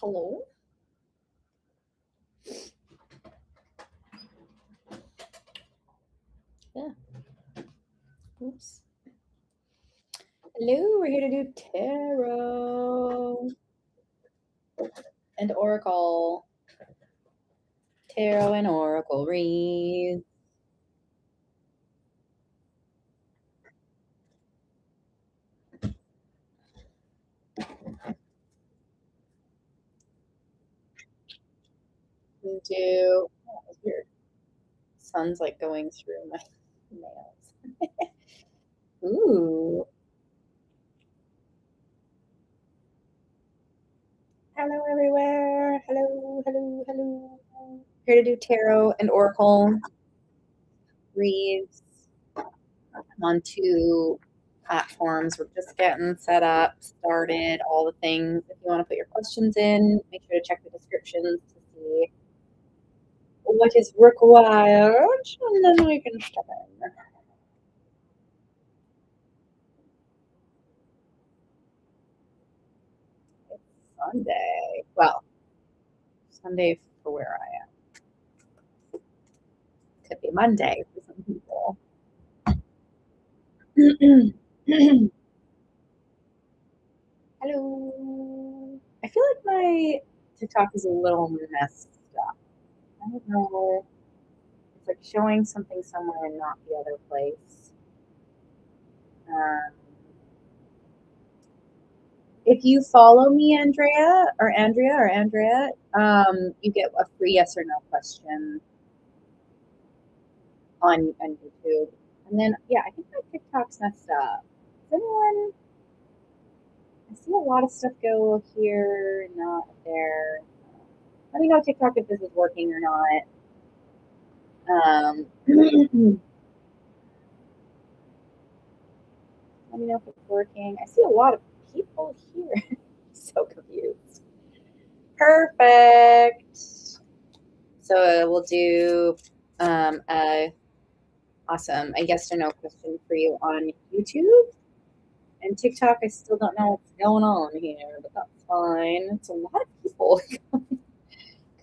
Hello. Yeah. Oops. Hello. We're here to do tarot and oracle. Tarot and oracle reads. Do. Oh, that was weird. Sun's like going through my nails. Ooh. Hello, everywhere. Hello, hello, hello. Here to do tarot and oracle reads. I'm on two platforms. We're just getting set up, started, all the things. If you want to put your questions in, make sure to check the descriptions to see what is required, and then we can start. It's Sunday. Well, Sunday for where I am. Could be Monday for some people. Hello. I feel like my TikTok is a little messed up. I don't know. It's like showing something somewhere and not the other place. Um, if you follow me, Andrea, you get a free yes or no question on YouTube. And then, yeah, I think my TikTok's messed up. Is anyone? I see a lot of stuff go here, not there. Let me know, TikTok, if this is working or not. Let me know if it's working. I see a lot of people here. So confused. Perfect. So we'll do a awesome a yes or no question for you on YouTube and TikTok. I still don't know what's going on here, but that's fine. It's a lot of people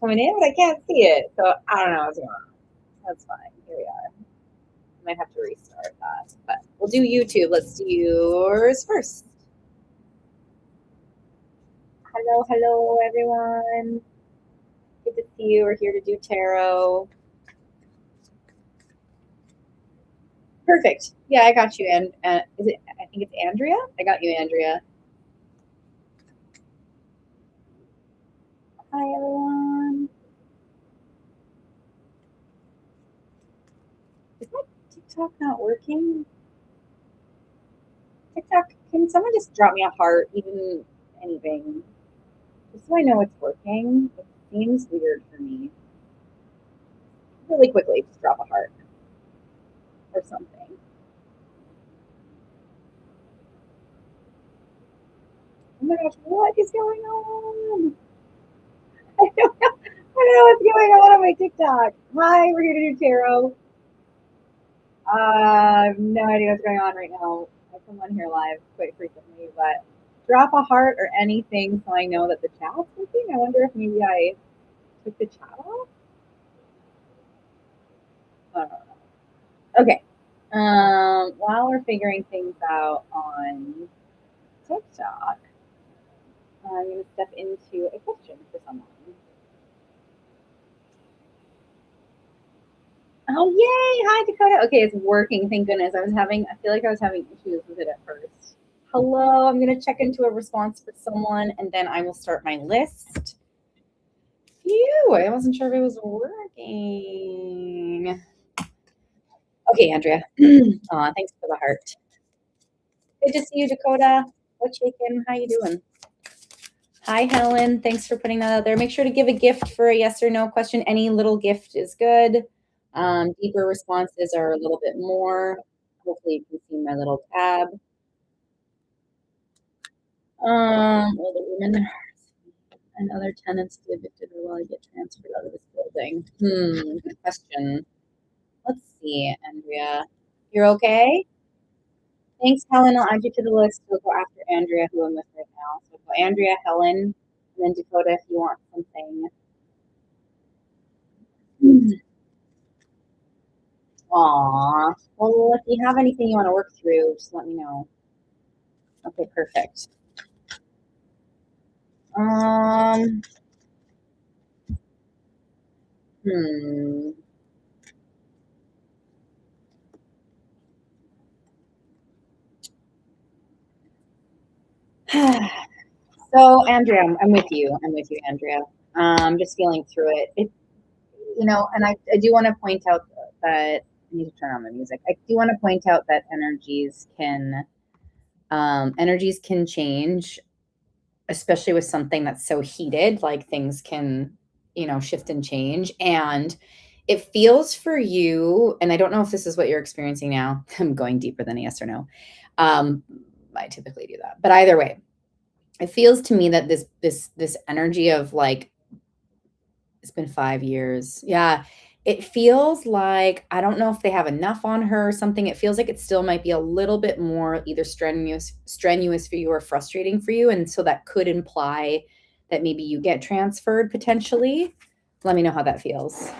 coming in, but I can't see it, so I don't know what's going on. That's fine. Here we are. I might have to restart that, but we'll do YouTube. Let's do yours first. Hello, hello, everyone. Good to see you. We're here to do tarot. Perfect. Yeah, I got you. And is it? I think it's Andrea. I got you, Andrea. Hi, everyone. Is my TikTok not working? TikTok, can someone just drop me a heart, even anything, just so I know it's working? It seems weird for me. Really quickly, just drop a heart or something. Oh my gosh, what is going on? I don't know. I don't know what's going on my TikTok. Hi, we're here to do tarot. I have no idea what's going on right now. I come on here live quite frequently, but drop a heart or anything so I know that the chat's working. I wonder if maybe I took the chat off. I don't know. Okay. While we're figuring things out on TikTok, I'm going to step into a question for someone. Oh, yay! Hi, Dakota. Okay, it's working. Thank goodness. I feel like I was having issues with it at first. Hello, I'm going to check into a response for someone and then I will start my list. Phew, I wasn't sure if it was working. Okay, Andrea. Aw, thanks for the heart. Good to see you, Dakota. What's shaking? How you doing? Hi, Helen. Thanks for putting that out there. Make sure to give a gift for a yes or no question. Any little gift is good. Deeper responses are a little bit more. Hopefully you can see my little tab. Older women and other tenants to be evicted or will I get transferred out of this building? Good question. Let's see, Andrea. You're okay? Thanks, Helen. I'll add you to the list. We'll go after Andrea, who I'm with right now. So we'll go Andrea, Helen, and then Dakota if you want something. Aw. Well, if you have anything you want to work through, just let me know. Okay, perfect. Hmm. So, Andrea, I'm with you. I'm with you, Andrea. Just feeling through it. And I do want to point out that I need to turn on the music. I do want to point out that energies can change, especially with something that's so heated. Like things can, shift and change, and it feels for you. And I don't know if this is what you're experiencing now. I'm going deeper than a yes or no. I typically do that, but either way, it feels to me that this energy of like it's been 5 years. Yeah. It feels like I don't know if they have enough on her or something. It feels like it still might be a little bit more either strenuous for you or frustrating for you. And so that could imply that maybe you get transferred potentially. Let me know how that feels.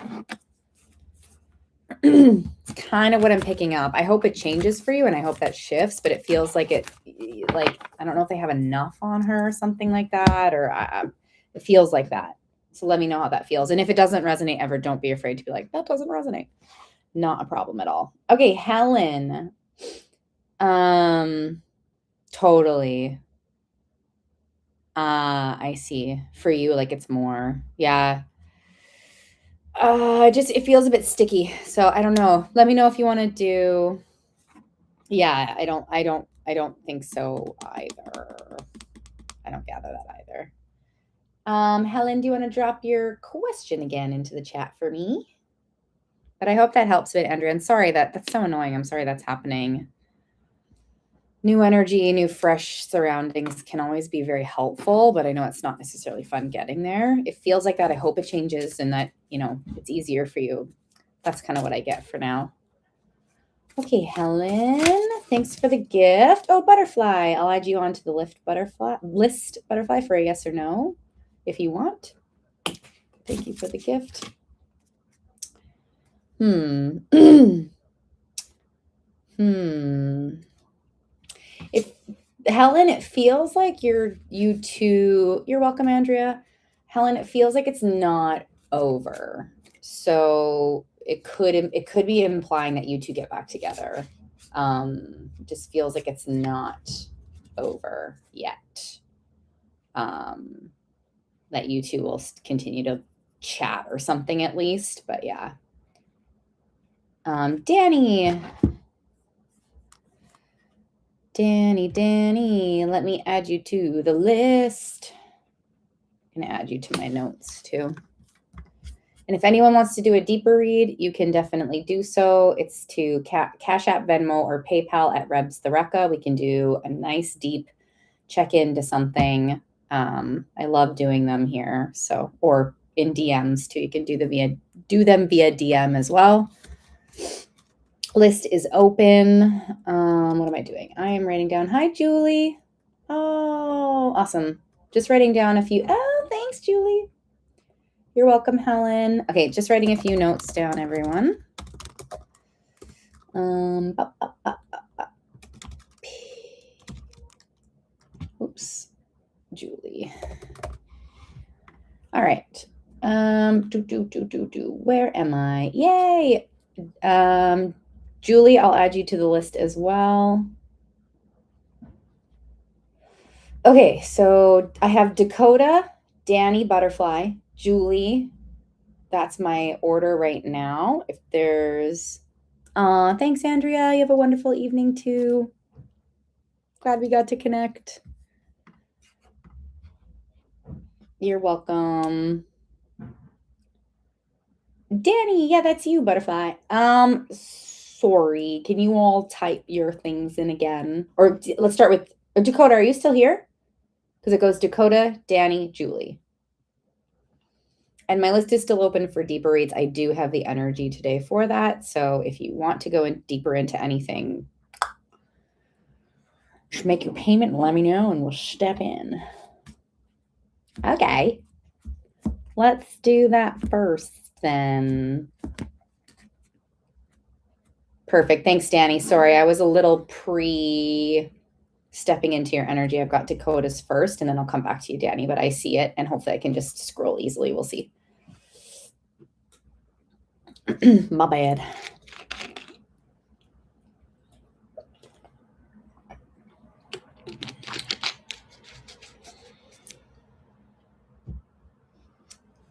It's kind of what I'm picking up. I hope it changes for you and I hope that shifts, but it feels like I don't know if they have enough on her or something like that, or it feels like that. So let me know how that feels. And if it doesn't resonate ever, don't be afraid to be like, that doesn't resonate. Not a problem at all. Okay, Helen. Totally. I see. For you, like it's more. Yeah. It feels a bit sticky. So I don't know. Let me know if you want to do. Yeah, I don't think so either. I don't gather that either. Helen, do you want to drop your question again into the chat for me? But I hope that helps it, Andrea. And sorry that's so annoying. I'm sorry that's happening. New energy, new fresh surroundings can always be very helpful, but I know it's not necessarily fun getting there. It feels like that. I hope it changes and that, it's easier for you. That's kind of what I get for now. Okay, Helen, thanks for the gift. Oh, butterfly. I'll add you onto the list butterfly for a yes or no if you want. Thank you for the gift. Helen, it feels like you're welcome, Andrea. Helen, it feels like it's not over. So it could be implying that you two get back together. Just feels like it's not over yet. That you two will continue to chat or something at least, but yeah. Danny, let me add you to the list. I'm going to add you to my notes too. And if anyone wants to do a deeper read, you can definitely do so. It's to Cash App, Venmo, or PayPal at Rebs the Recca. We can do a nice deep check into something. I love doing them here. So, or in DMs too. You can do them via DM as well. List is open. What am I doing? I am writing down. Hi, Julie. Oh, awesome. Just writing down a few. Oh, thanks, Julie. You're welcome, Helen. Okay, just writing a few notes down, everyone. Oops, Julie. All right. Where am I? Yay. Julie, I'll add you to the list as well. Okay, so I have Dakota, Danny, Butterfly, Julie. That's my order right now. If there's thanks, Andrea. You have a wonderful evening too. Glad we got to connect. You're welcome. Danny, yeah, that's you, Butterfly. Sorry. Can you all type your things in again? Or let's start with Dakota. Are you still here? Because it goes Dakota, Danny, Julie. And my list is still open for deeper reads. I do have the energy today for that. So if you want to go in deeper into anything, just make your payment and let me know and we'll step in. Okay. Let's do that first then. Perfect. Thanks, Danny. Sorry, I was a little stepping into your energy. I've got Dakota's first, and then I'll come back to you, Danny, but I see it, and hopefully I can just scroll easily. We'll see. My bad.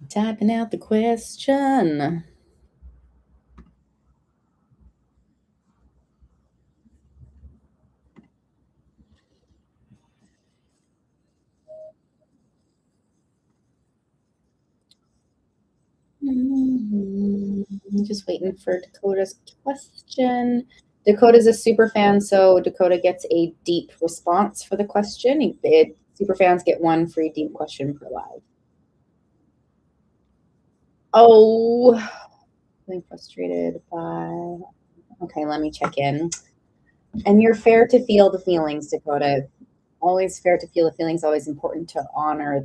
Typing out the question. Just waiting for Dakota's question. Dakota's a super fan, so Dakota gets a deep response for the question. Super fans get one free deep question per live. Oh, feeling frustrated by. Okay, let me check in. And you're fair to feel the feelings, Dakota. Always fair to feel the feelings. Always important to honor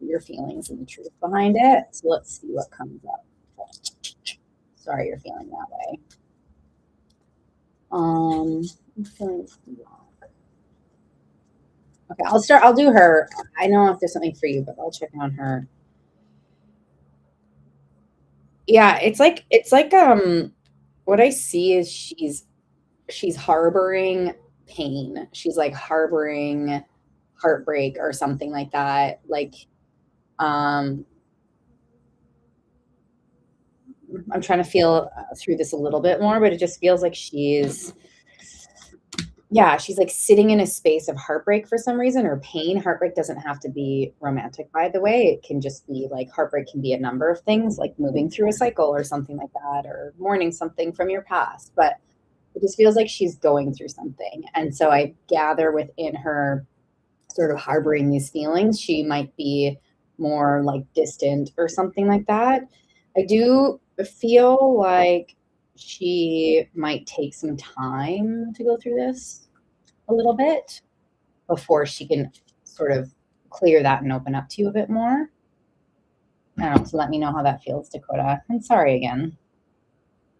your feelings and the truth behind it. So let's see what comes up. Sorry you're feeling that way. I'm feeling okay. I'll do her. I know if there's something for you, but I'll check on her. Yeah, it's like what I see is she's harboring pain. She's like harboring heartbreak or something like that. Like um I'm trying to feel through this a little bit more, but it just feels like she's like sitting in a space of heartbreak for some reason or pain. Heartbreak doesn't have to be romantic, by the way. It can just be like heartbreak can be a number of things, like moving through a cycle or something like that, or mourning something from your past. But it just feels like she's going through something. And so I gather within her sort of harboring these feelings, she might be more like distant or something like that. I do feel like she might take some time to go through this a little bit before she can sort of clear that and open up to you a bit more. I don't know. So let me know how that feels, Dakota. And sorry again.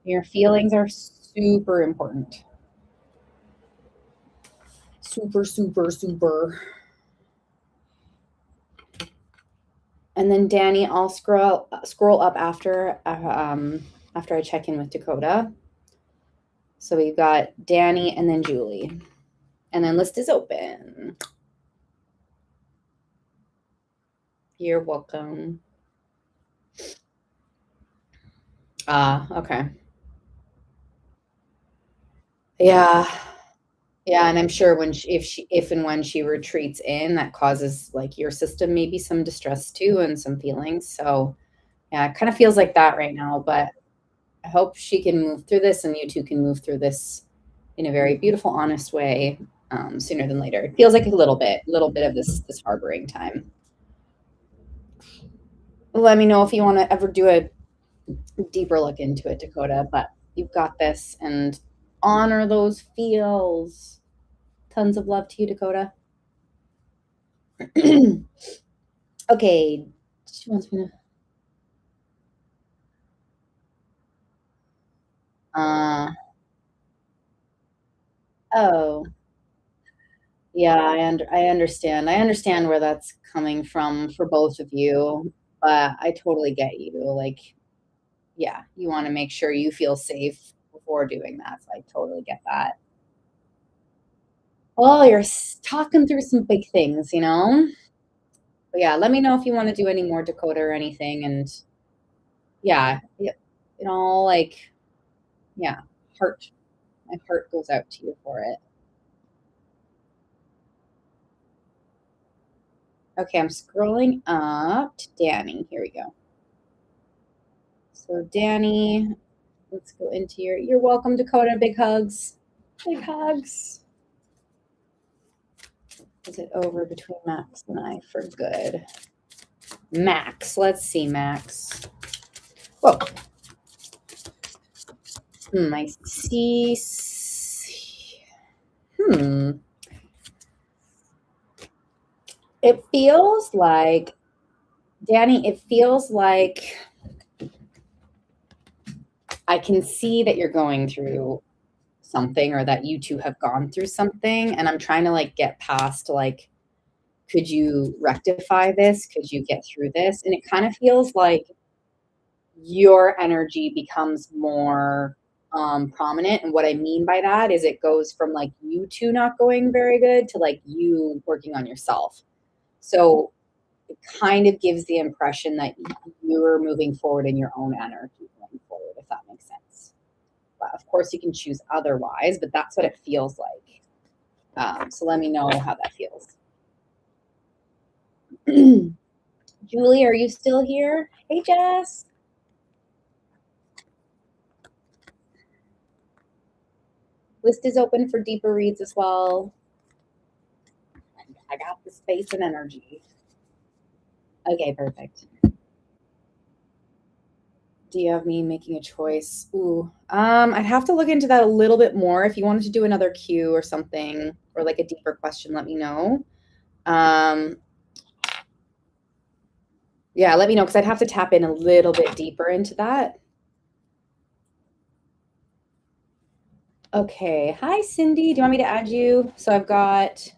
Your feelings are super important. Super, super, super. And then Danny, I'll scroll up after I check in with Dakota. So we've got Danny and then Julie. And then list is open. You're welcome. Okay. Yeah. Yeah, and I'm sure if and when she retreats in, that causes like your system maybe some distress too and some feelings. So yeah, it kind of feels like that right now, but I hope she can move through this and you two can move through this in a very beautiful, honest way sooner than later. It feels like a little bit of this harboring time. Let me know if you want to ever do a deeper look into it, Dakota, but you've got this and honor those feels. Tons of love to you, Dakota. Okay. She wants me to. Oh, yeah. I understand. I understand where that's coming from for both of you, but I totally get you. Like, yeah, you want to make sure you feel safe before doing that. So I totally get that. Well, you're talking through some big things, you know? But yeah, let me know if you want to do any more Dakota or anything. And yeah, like, yeah, heart. My heart goes out to you for it. Okay, I'm scrolling up to Danny. Here we go. So Danny, let's go into you're welcome, Dakota. Big hugs. Big hugs. Is it over between Max and I for good? Max, let's see, Max. Whoa. I see. It feels like, Danny, it feels like I can see that you're going through something, or that you two have gone through something, and I'm trying to like get past, like, could you rectify this? Could you get through this? And it kind of feels like your energy becomes more prominent. And what I mean by that is it goes from like you two not going very good to like you working on yourself. So it kind of gives the impression that you're moving forward in your own energy going forward, if that makes sense. But of course, you can choose otherwise, but that's what it feels like. So let me know how that feels. Julie, are you still here? Hey, Jess. List is open for deeper reads as well. I got the space and energy. Okay, perfect. Do you have me making a choice? Ooh, I'd have to look into that a little bit more. If you wanted to do another cue or something, or like a deeper question, let me know. Yeah, let me know, because I'd have to tap in a little bit deeper into that. Okay. Hi, Cindy. Do you want me to add you? So I've got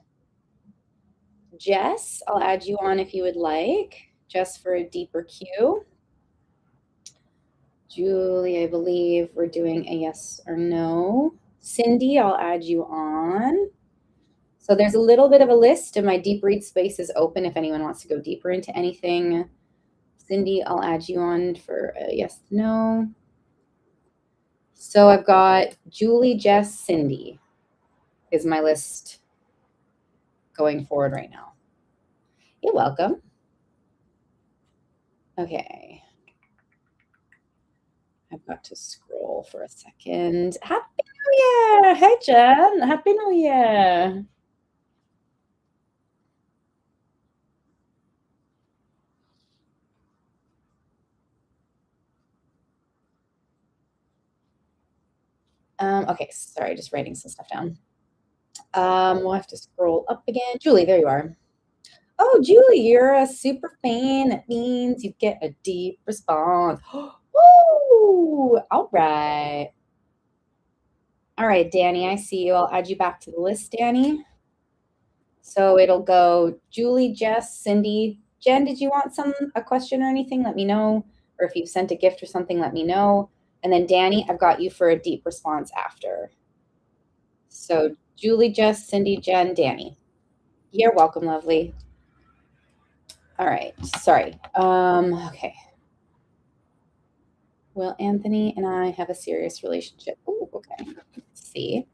Jess. I'll add you on if you would like, just for a deeper cue. Julie, I believe we're doing a yes or no. Cindy, I'll add you on. So there's a little bit of a list, and my deep read space is open if anyone wants to go deeper into anything. Cindy, I'll add you on for a yes, no. So I've got Julie, Jess, Cindy is my list going forward right now. You're welcome. Okay. I've got to scroll for a second. Happy New Year! Hey, Jen. Happy New Year. Okay, sorry, just writing some stuff down. We'll have to scroll up again. Julie, there you are. Oh, Julie, you're a super fan. That means you get a deep response. Woo! All right. All right, Danny, I see you. I'll add you back to the list, Danny. So it'll go Julie, Jess, Cindy. Jen, did you want a question or anything? Let me know. Or if you've sent a gift or something, let me know. And then Danny, I've got you for a deep response after. So Julie, Jess, Cindy, Jen, Danny. You're welcome, lovely. All right. Sorry. Okay. Will Anthony and I have a serious relationship? Oh, okay. Let's see.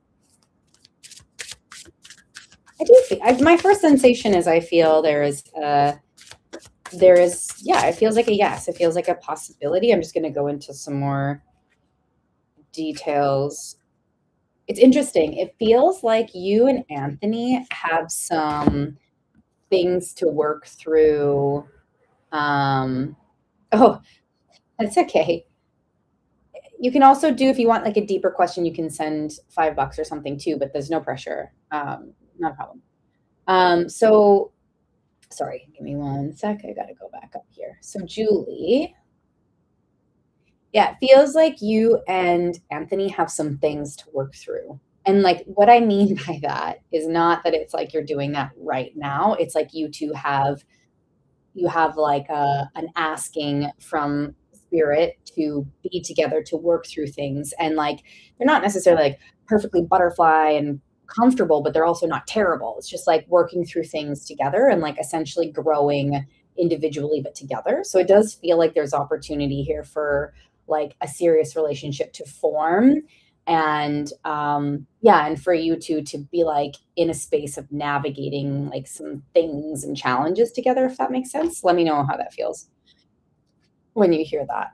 I do see. My first sensation is I feel there is, yeah, it feels like a yes. It feels like a possibility. I'm just going to go into some more details. It's interesting. It feels like you and Anthony have some things to work through. Oh, that's okay. You can also do, if you want like a deeper question, you can send $5 or something too, but there's no pressure. Not a problem. So sorry, give me one sec. I got to go back up here. So Julie, yeah, it feels like you and Anthony have some things to work through. And like what I mean by that is not that it's like you're doing that right now. It's like you two have like an asking from spirit to be together to work through things, and like they're not necessarily like perfectly butterfly and comfortable, but they're also not terrible. It's just like working through things together and like essentially growing individually but together. So it does feel like there's opportunity here for like a serious relationship to form. And yeah, and for you two to be like in a space of navigating like some things and challenges together, if that makes sense. Let me know how that feels when you hear that.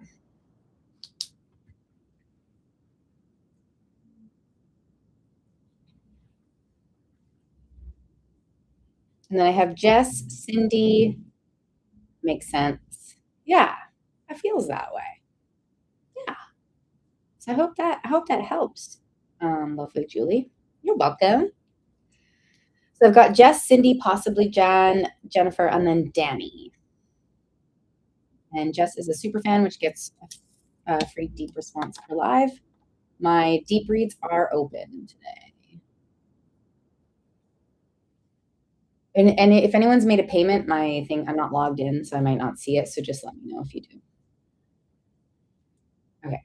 And then I have Jess, Cindy. Makes sense. Yeah, it feels that way. Yeah. So I hope that helps. Lovely Julie. You're welcome. So I've got Jess, Cindy, possibly Jan, Jennifer, and then Danny. And Jess is a super fan, which gets a free deep response per live. My deep reads are open today. And if anyone's made a payment, my thing, I'm not logged in, so I might not see it. So just let me know if you do. Okay.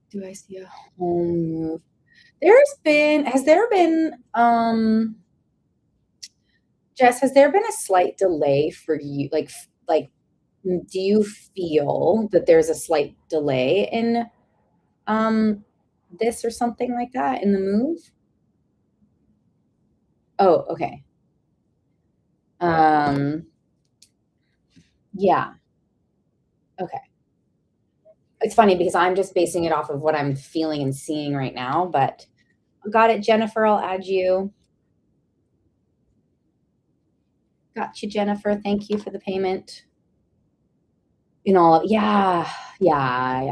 Do I see a home move? Has there been, Jess, has there been a slight delay for you? Like, do you feel that there's a slight delay in um this or something like that in the move? Oh, okay. Um, yeah, okay. It's funny because I'm just basing it off of what I'm feeling and seeing right now, but got it, Jennifer. I'll add you. Got you, Jennifer. Thank you for the payment. Yeah, yeah.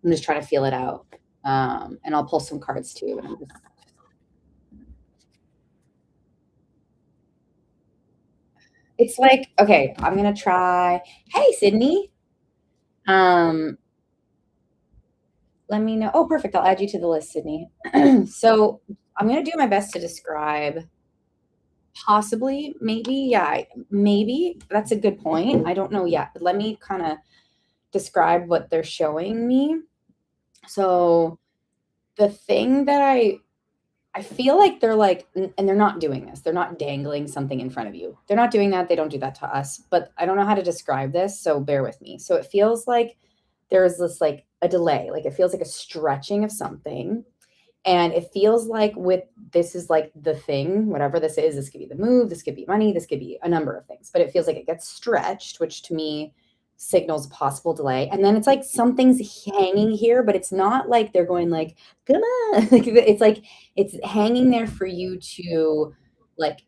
I'm just trying to feel it out. And I'll pull some cards too. It's like, okay, I'm gonna try. Hey, Sydney. Um, Let me know. Oh, perfect. I'll add you to the list, Sydney. So I'm gonna do my best to describe possibly, maybe, yeah, maybe that's a good point. I don't know yet, but let me kind of describe what they're showing me. So the thing that I feel like they're like, and they're not doing this. They're not dangling something in front of you. They're not doing that. They don't do that to us. But I don't know how to describe this, so bear with me. So it feels like there's this like a delay. Like it feels like a stretching of something. And it feels like with this is like the thing, whatever this could be the move, this could be money, this could be a number of things, but it feels like it gets stretched, which to me signals possible delay. And then it's like something's hanging here, but it's not like they're going like, come on. It's like it's hanging there for you to like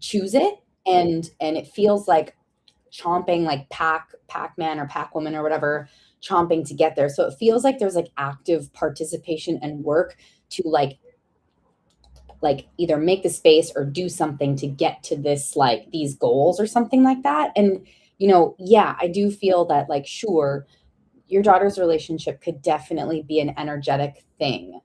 choose it. And it feels like chomping like Pac-Man or Pac-Woman or whatever, chomping to get there. So it feels like there's like active participation and work to like either make the space or do something to get to this like these goals or something like that. And yeah, I do feel that like sure, your daughter's relationship could definitely be an energetic thing.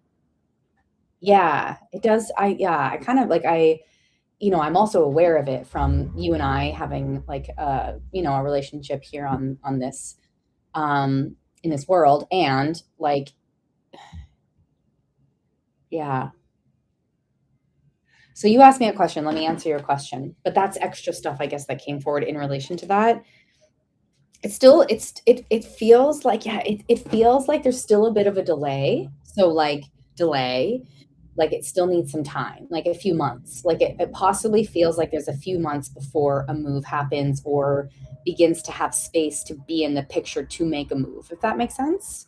Yeah, it does. I kind of like I'm also aware of it from you and I having like a relationship here on this in this world. And like, yeah. So you asked me a question, let me answer your question. But that's extra stuff, I guess, that came forward in relation to that. It feels like, yeah, it feels like there's still a bit of a delay. So like delay, like it still needs some time, like a few months. Like it possibly feels like there's a few months before a move happens or begins to have space to be in the picture to make a move, if that makes sense.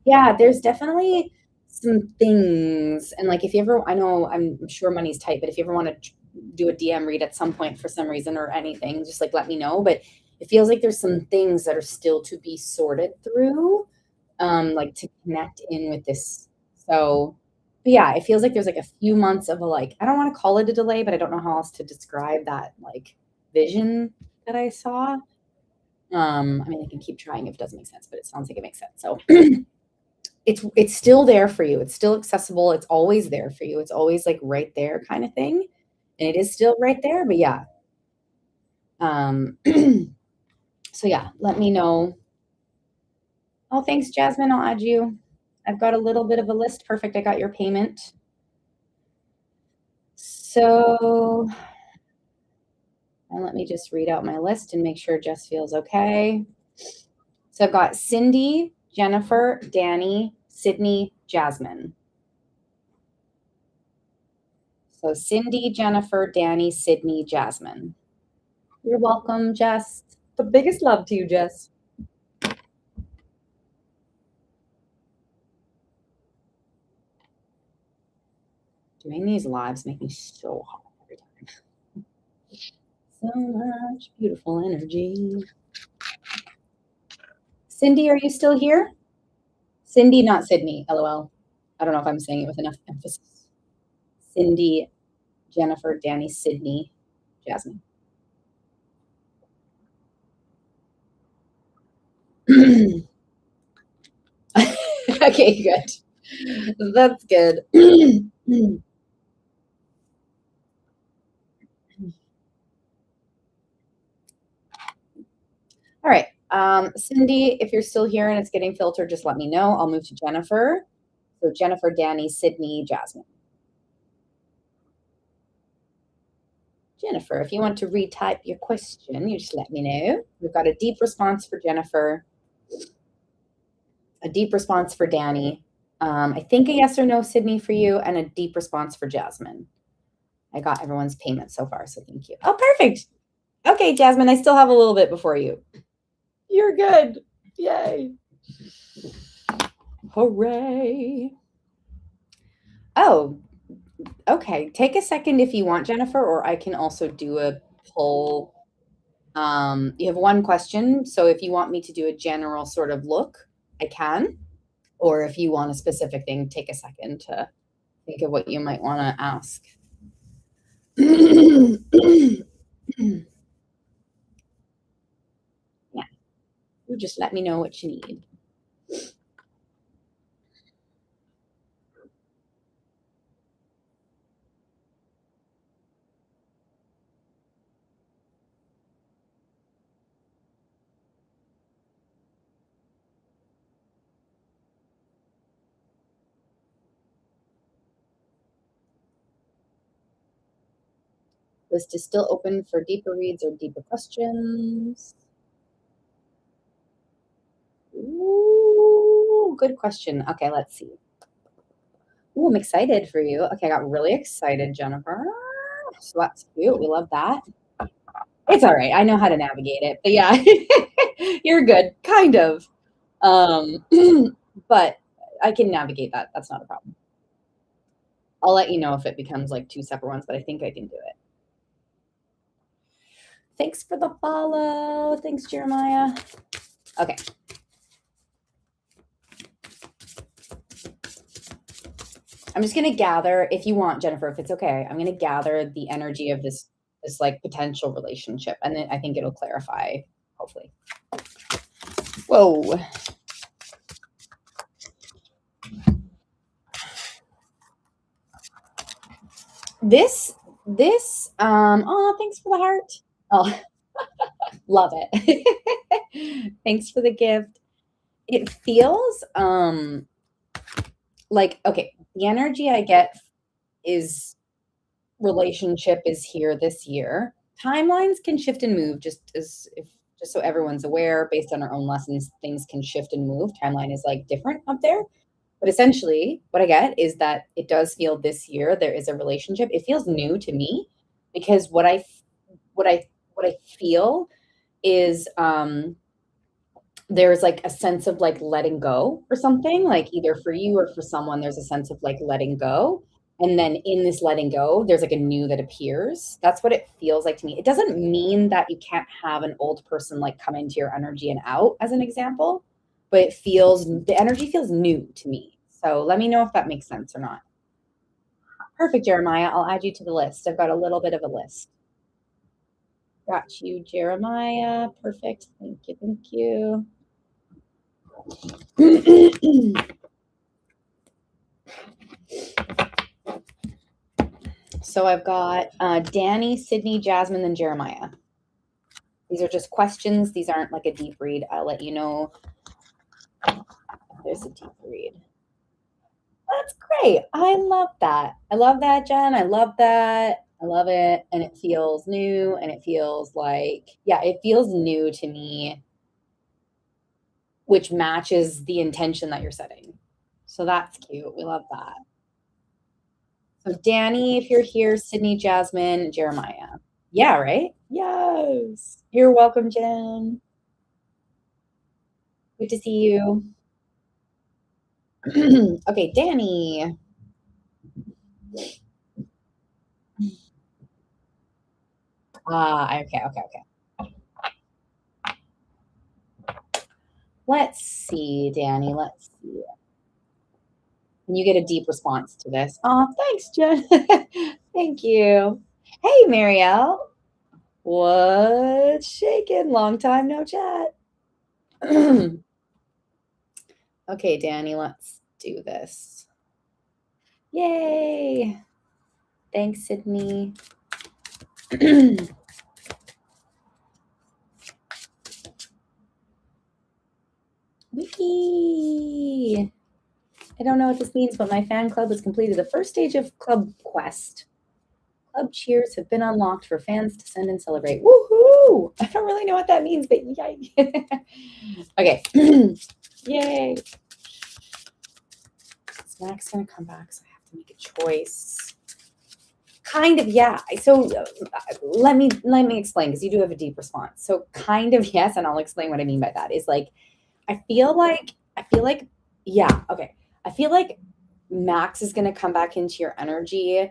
Yeah, there's definitely some things. And like if you ever, I know I'm sure money's tight, but if you ever want to do a DM read at some point for some reason or anything, just like let me know. But it feels like there's some things that are still to be sorted through, like to connect in with this. So but yeah, it feels like there's like a few months of a like, I don't want to call it a delay, but I don't know how else to describe that like vision that I saw. I mean, I can keep trying if it doesn't make sense, but it sounds like it makes sense. So it's still there for you. It's still accessible. It's always there for you. It's always like right there kind of thing. And it is still right there, but yeah. Um so yeah, let me know. Oh, thanks, Jasmine. I'll add you. I've got a little bit of a list. Perfect. I got your payment. So, and let me just read out my list and make sure Jess feels okay. So I've got Cindy, Jennifer, Danny, Sydney, Jasmine. So Cindy, Jennifer, Danny, Sydney, Jasmine. You're welcome, Jess. The biggest love to you, Jess. Doing these lives make me so hot every time. So much beautiful energy. Cindy, are you still here? Cindy, not Sydney, LOL. I don't know if I'm saying it with enough emphasis. Cindy, Jennifer, Danny, Sydney, Jasmine. Okay, good. That's good. All right. Cindy, if you're still here and it's getting filtered, just let me know. I'll move to Jennifer. So Jennifer, Danny, Sydney, Jasmine. Jennifer, if you want to retype your question, you just let me know. We've got a deep response for Jennifer, a deep response for Danny. I think a yes or no, Sydney, for you, and a deep response for Jasmine. I got everyone's payment so far, so thank you. Oh, perfect. Okay, Jasmine, I still have a little bit before you. You're good. Yay. Hooray. Oh, okay. Take a second if you want, Jennifer, or I can also do a poll. You have one question, so if you want me to do a general sort of look, I can. Or if you want a specific thing, take a second to think of what you might want to ask. Yeah. You just let me know what you need. List is still open for deeper reads or deeper questions. Ooh, good question. Okay, let's see. Ooh, I'm excited for you. Okay, I got really excited, Jennifer. So that's cute. We love that. It's all right. I know how to navigate it. But yeah, you're good. Kind of. But I can navigate that. That's not a problem. I'll let you know if it becomes like two separate ones, but I think I can do it. Thanks for the follow. Thanks, Jeremiah. Okay. I'm just going to gather, if you want, Jennifer, if it's okay, I'm going to gather the energy of this like potential relationship. And then I think it'll clarify, hopefully. Whoa. This, oh, thanks for the heart. Oh, love it. Thanks for the gift. It feels like, okay, the energy I get is relationship is here this year. Timelines can shift and move just so everyone's aware, based on our own lessons, things can shift and move. Timeline is like different up there. But essentially, what I get is that it does feel this year there is a relationship. It feels new to me because what I feel is there's like a sense of like letting go or something, like either for you or for someone, there's a sense of like letting go. And then in this letting go, there's like a new that appears. That's what it feels like to me. It doesn't mean that you can't have an old person like come into your energy and out, as an example, but it feels, the energy feels new to me. So let me know if that makes sense or not. Perfect, Jeremiah. I'll add you to the list. I've got a little bit of a list. Got you, Jeremiah. Perfect. Thank you. Thank you. So I've got Danny, Sydney, Jasmine, and Jeremiah. These are just questions. These aren't like a deep read. I'll let you know is a deep read. That's great. I love that. I love that, Jen. I love that. I love it. And it feels new and it feels like, yeah, it feels new to me, which matches the intention that you're setting. So that's cute. We love that. So Danny, if you're here, Sydney, Jasmine, Jeremiah. Yeah, right? Yes. You're welcome, Jen. Good to see you. Okay, Danny. Okay. Let's see, Danny. Let's see. And you get a deep response to this. Oh, thanks, Jen. Thank you. Hey, Marielle. What's shaking? Long time no chat. Okay, Danny, let's do this. Yay. Thanks, Sydney. Wiki. I don't know what this means, but my fan club has completed the first stage of Club Quest. Club cheers have been unlocked for fans to send and celebrate. Woohoo! I don't really know what that means, but yay. Okay. Yay. Snack's gonna come back, so I have to make a choice. Kind of, yeah. So let me explain, because you do have a deep response. So kind of yes, and I'll explain what I mean by that. Is like I feel like yeah, okay. I feel like Max is gonna come back into your energy.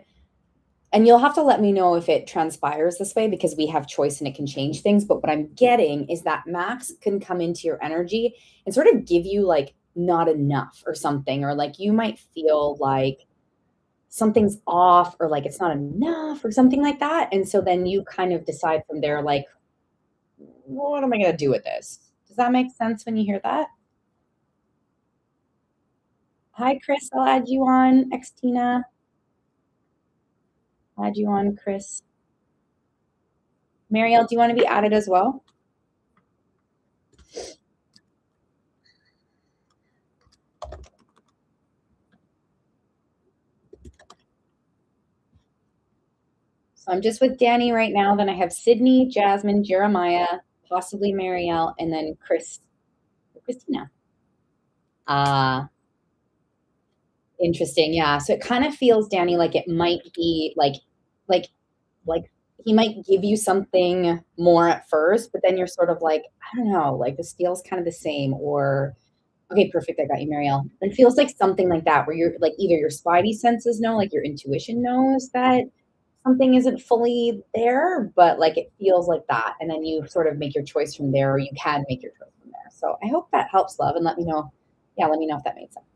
And you'll have to let me know if it transpires this way, because we have choice and it can change things. But what I'm getting is that Max can come into your energy and sort of give you like not enough or something, or like you might feel like something's off, or like it's not enough or something like that. And so then you kind of decide from there, like, what am I going to do with this? Does that make sense when you hear that? Hi, Chris. I'll add you on. Xtina. Add you on, Chris. Marielle, do you want to be added as well? So I'm just with Danny right now. Then I have Sydney, Jasmine, Jeremiah, possibly Marielle, and then Christina. Interesting. Yeah. So it kind of feels, Danny, like it might be like like he might give you something more at first, but then you're sort of like, I don't know, like this feels kind of the same. Or okay, perfect. I got you, Marielle. It feels like something like that, where you're like either your spidey senses know, like your intuition knows that something isn't fully there, but like it feels like that. And then you sort of make your choice from there, or you can make your choice from there. So I hope that helps, love. And let me know. Yeah, let me know if that made sense.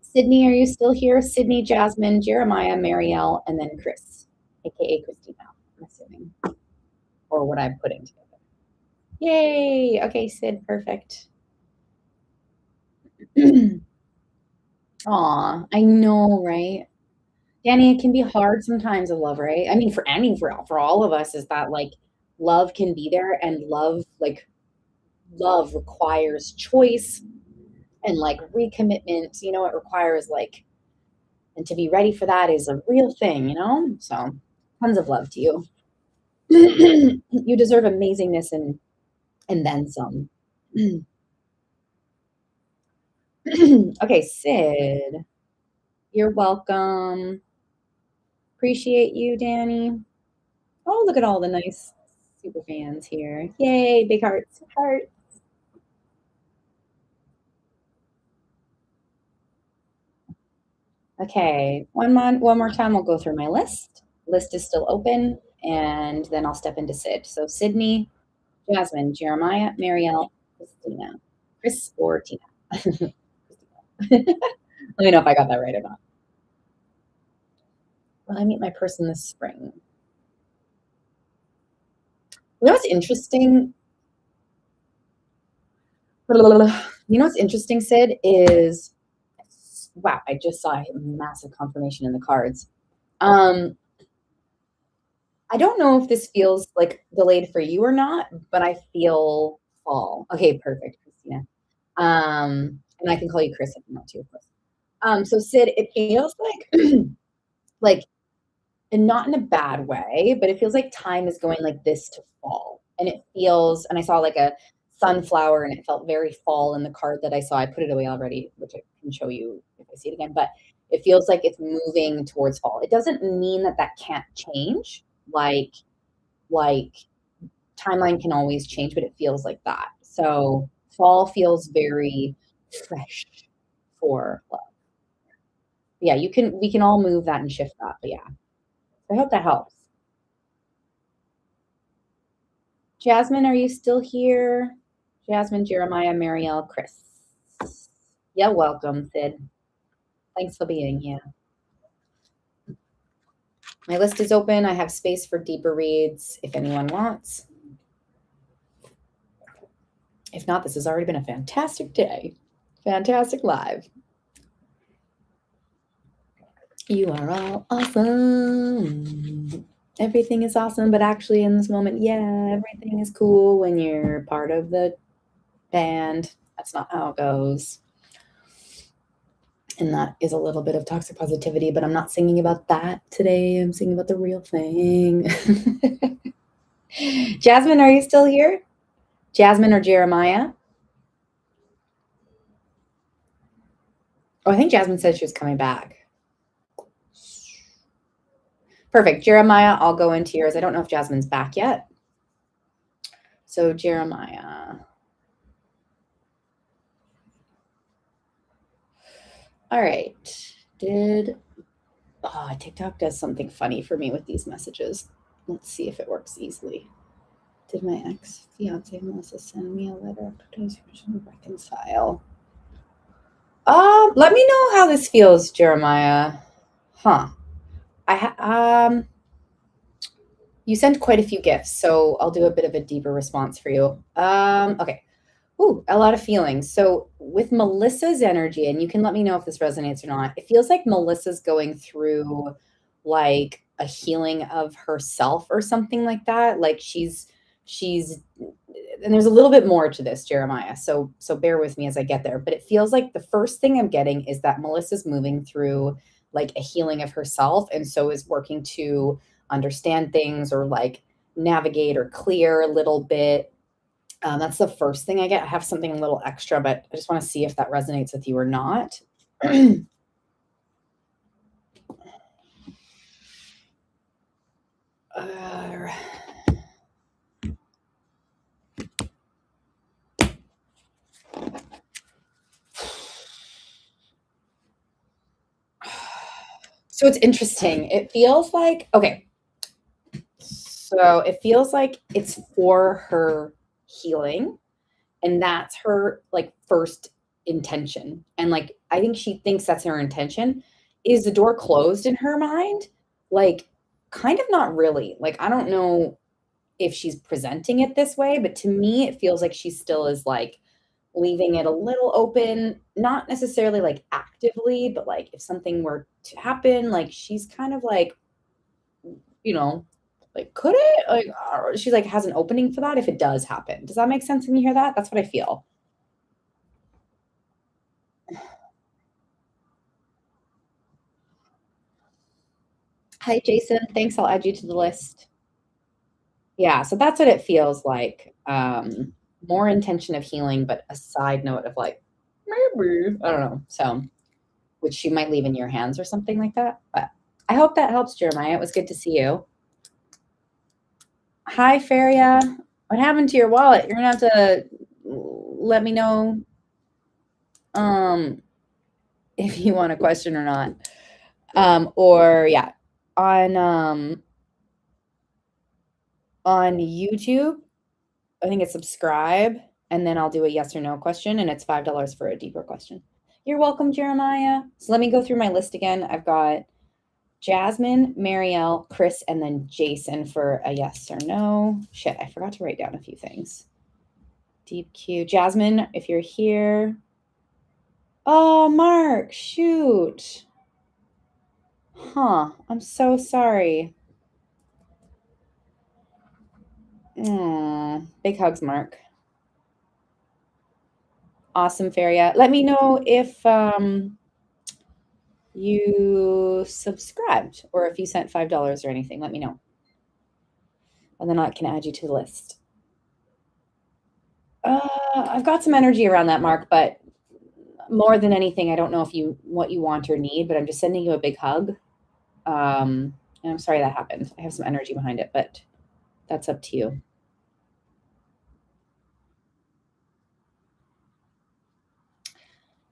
Sydney, are you still here? Sydney, Jasmine, Jeremiah, Marielle, and then Chris, aka Christina, I'm assuming. Or what I'm putting together. Yay. Okay, Sid, perfect. Aw, I know, right? Danny, it can be hard sometimes of love, right? I mean, for all of us, is that like love can be there, and love requires choice and like recommitment. It requires like, and to be ready for that is a real thing. So tons of love to you. You deserve amazingness and then some. Okay, Sid, you're welcome. Appreciate you, Danny. Oh, look at all the nice super fans here. Yay, big hearts, heart. Okay, one more time, we'll go through my list. List is still open, and then I'll step into Sid. So Sydney, Jasmine, Jeremiah, Marielle, Christina, Chris, or Tina. Let me know if I got that right or not. Will I meet my person this spring? What's interesting? What's interesting, Sid, is wow, I just saw a massive confirmation in the cards. I don't know if this feels like delayed for you or not, but I feel fall. Okay, perfect, Christina. And I can call you Chris if you want to, of course. So Sid, it feels like like and not in a bad way, but it feels like time is going like this to fall. And it feels, and I saw like a sunflower and it felt very fall in the card that I saw. I put it away already, which I can show you if I see it again, but it feels like it's moving towards fall. It doesn't mean that that can't change. Like timeline can always change, but it feels like that. So fall feels very fresh for love. Yeah, we can all move that and shift that. But yeah, I hope that helps. Jasmine, are you still here? Jasmine, Jeremiah, Marielle, Chris. Yeah, welcome, Sid. Thanks for being here. My list is open. I have space for deeper reads if anyone wants. If not, this has already been a fantastic day. Fantastic live. You are all awesome. Everything is awesome, but actually, in this moment, yeah, everything is cool when you're part of the band. That's not how it goes. And that is a little bit of toxic positivity, but I'm not singing about that today. I'm singing about the real thing. Jasmine, are you still here? Jasmine or Jeremiah? Oh, I think Jasmine said she was coming back. Perfect. Jeremiah, I'll go into yours. I don't know if Jasmine's back yet. So, Jeremiah. All right. TikTok does something funny for me with these messages. Let's see if it works easily. Did my ex fiance Melissa send me a letter to reconcile? Let me know how this feels, Jeremiah. Huh. You sent quite a few gifts, so I'll do a bit of a deeper response for you. Okay. Ooh, a lot of feelings. So with Melissa's energy, and you can let me know if this resonates or not, it feels like Melissa's going through like a healing of herself or something like that. Like she's and there's a little bit more to this, Jeremiah. So bear with me as I get there. But it feels like the first thing I'm getting is that Melissa's moving through like a healing of herself, and so is working to understand things or like navigate or clear a little bit. That's the first thing I get. I have something a little extra, but I just want to see if that resonates with you or not. So it's interesting. It feels like, okay, so it feels like it's for her healing, and that's her like first intention. And like I think she thinks that's her intention. Is the door closed in her mind? Like kind of not really. Like I don't know if she's presenting it this way, but to me it feels like she still is like leaving it a little open, not necessarily like actively, but like if something were to happen, like she's kind of like, you know, like could it? Like she's like has an opening for that if it does happen. Does that make sense when you hear that? That's what I feel. Hi, Jason. Thanks. I'll add you to the list. Yeah, so that's what it feels like. More intention of healing, but a side note of like, maybe, I don't know. So, which you might leave in your hands or something like that. But I hope that helps, Jeremiah. It was good to see you. Hi, Feria. What happened to your wallet? You're gonna have to let me know if you want a question or not. Or yeah, on on YouTube, I think it's subscribe, and then I'll do a yes or no question, and it's $5 for a deeper question. You're welcome, Jeremiah. So let me go through my list again. I've got Jasmine, Marielle, Chris, and then Jason for a yes or no. Shit, I forgot to write down a few things. Deep Q. Jasmine, if you're here. Oh, Mark, shoot. Huh, I'm so sorry. Big hugs, Mark. Awesome, Feria. Let me know if you subscribed or if you sent $5 or anything. Let me know. And then I can add you to the list. I've got some energy around that, Mark, but more than anything, I don't know if what you want or need, but I'm just sending you a big hug. And I'm sorry that happened. I have some energy behind it, but that's up to you.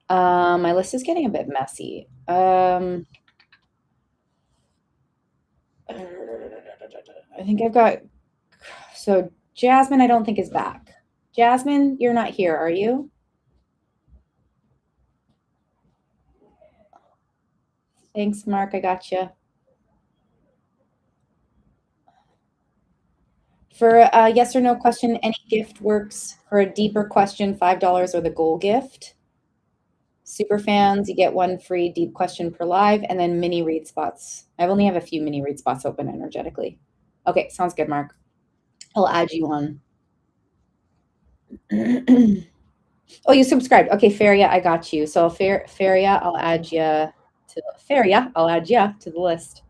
My list is getting a bit messy. I think I've got, so Jasmine, I don't think is back. Jasmine, you're not here, are you? Thanks, Mark. I got you. For a yes or no question, any gift works. For a deeper question, $5 or the goal gift. Super fans, you get one free deep question per live, and then mini read spots. I only have a few mini read spots open energetically. Okay, sounds good, Mark. I'll add you on. Oh, you subscribed. Okay, Feria, I got you. So Feria, I'll add you to Feria. I'll add you to the list.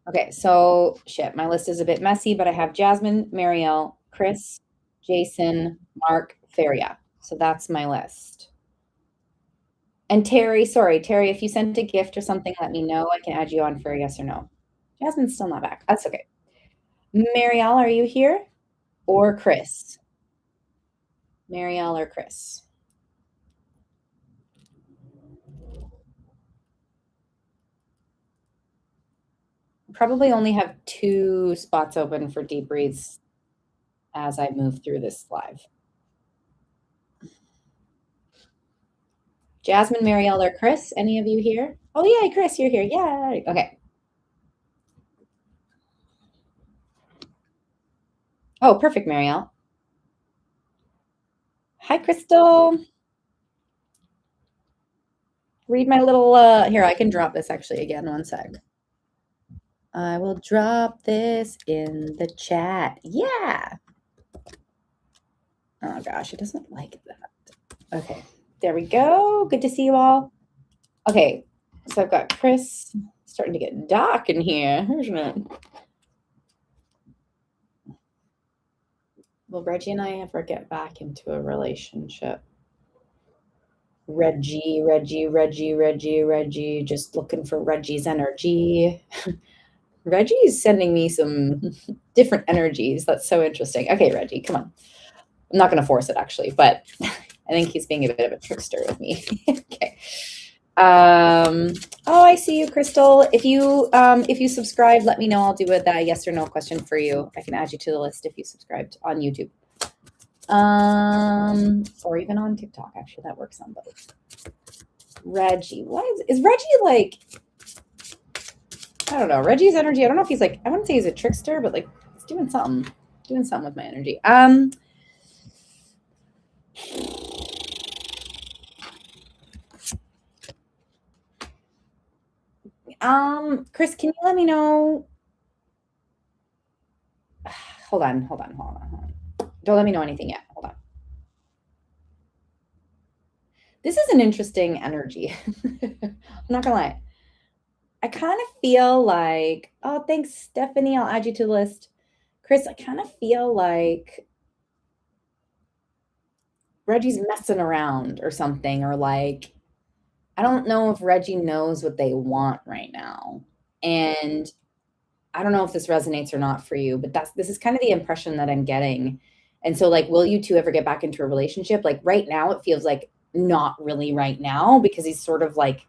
Okay, so shit, my list is a bit messy, but I have Jasmine, Marielle, Chris, Jason, Mark, Feria. So that's my list. And Terry, sorry, Terry, if you sent a gift or something, let me know. I can add you on for a yes or no. Jasmine's still not back. That's okay. Marielle, are you here? Or Chris? Marielle or Chris? Probably only have 2 spots open for deep reads as I move through this live. Jasmine, Marielle, or Chris? Any of you here? Oh, yeah, Chris, you're here. Yeah. Okay. Oh, perfect, Marielle. Hi, Crystal. Read my little, here, I can drop this actually again. One sec. I will drop this in the chat. Yeah. Oh gosh, it doesn't like that. Okay, there we go. Good to see you all. Okay, so I've got Chris. Starting to get dark in here, isn't it? Will Reggie and I ever get back into a relationship? Reggie, just looking for Reggie's energy. Reggie's sending me some different energies. That's so interesting. Okay, Reggie, come on. I'm not going to force it actually, but I think he's being a bit of a trickster with me. Okay. Oh, I see you, Crystal. If you subscribe, let me know. I'll do a yes or no question for you. I can add you to the list if you subscribed on YouTube. Or even on TikTok. Actually, that works on both. Reggie, what is Reggie like? I don't know. Reggie's energy. I don't know if he's like, I wouldn't say he's a trickster, but like he's doing something with my energy. Chris, can you let me know? Hold on. Don't let me know anything yet. Hold on. This is an interesting energy. I'm not gonna lie. I kind of feel like, oh, thanks, Stephanie. I'll add you to the list. Chris, I kind of feel like Reggie's messing around or something, or like, I don't know if Reggie knows what they want right now. And I don't know if this resonates or not for you, but this is kind of the impression that I'm getting. And so like, will you two ever get back into a relationship? Like right now, it feels like not really right now because he's sort of like,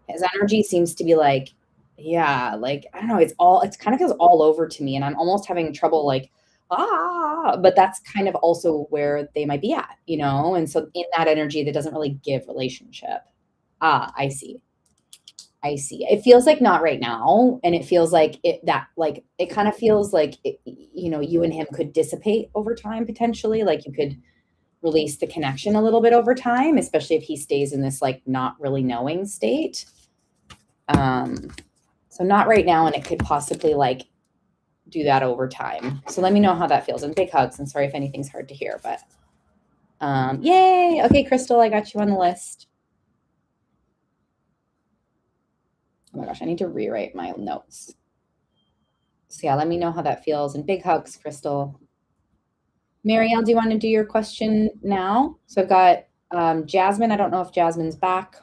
his energy seems to be like, yeah, like, I don't know, it's kind of feels all over to me. And I'm almost having trouble like, but that's kind of also where they might be at, you know? And so in that energy that doesn't really give relationship. I see. It feels like not right now. And it feels like it kind of feels like, you and him could dissipate over time, potentially. Like you could release the connection a little bit over time, especially if he stays in this like not really knowing state. So not right now. And it could possibly like do that over time. So let me know how that feels. And big hugs. And sorry if anything's hard to hear, but yay. Okay, Crystal, I got you on the list. Oh my gosh, I need to rewrite my notes. So yeah, let me know how that feels. And big hugs, Crystal. Marielle, do you want to do your question now? So I've got Jasmine. I don't know if Jasmine's back.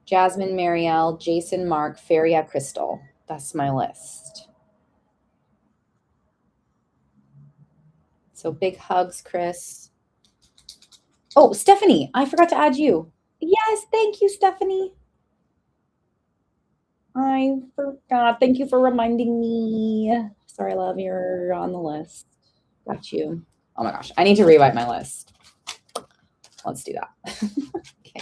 Jasmine, Marielle, Jason, Mark, Feria, Crystal. That's my list. So big hugs, Chris. Oh, Stephanie, I forgot to add you. Yes, thank you, Stephanie. I forgot. Thank you for reminding me. Sorry, love, you're on the list. Got you. Oh my gosh, I need to rewrite my list. Let's do that. Okay.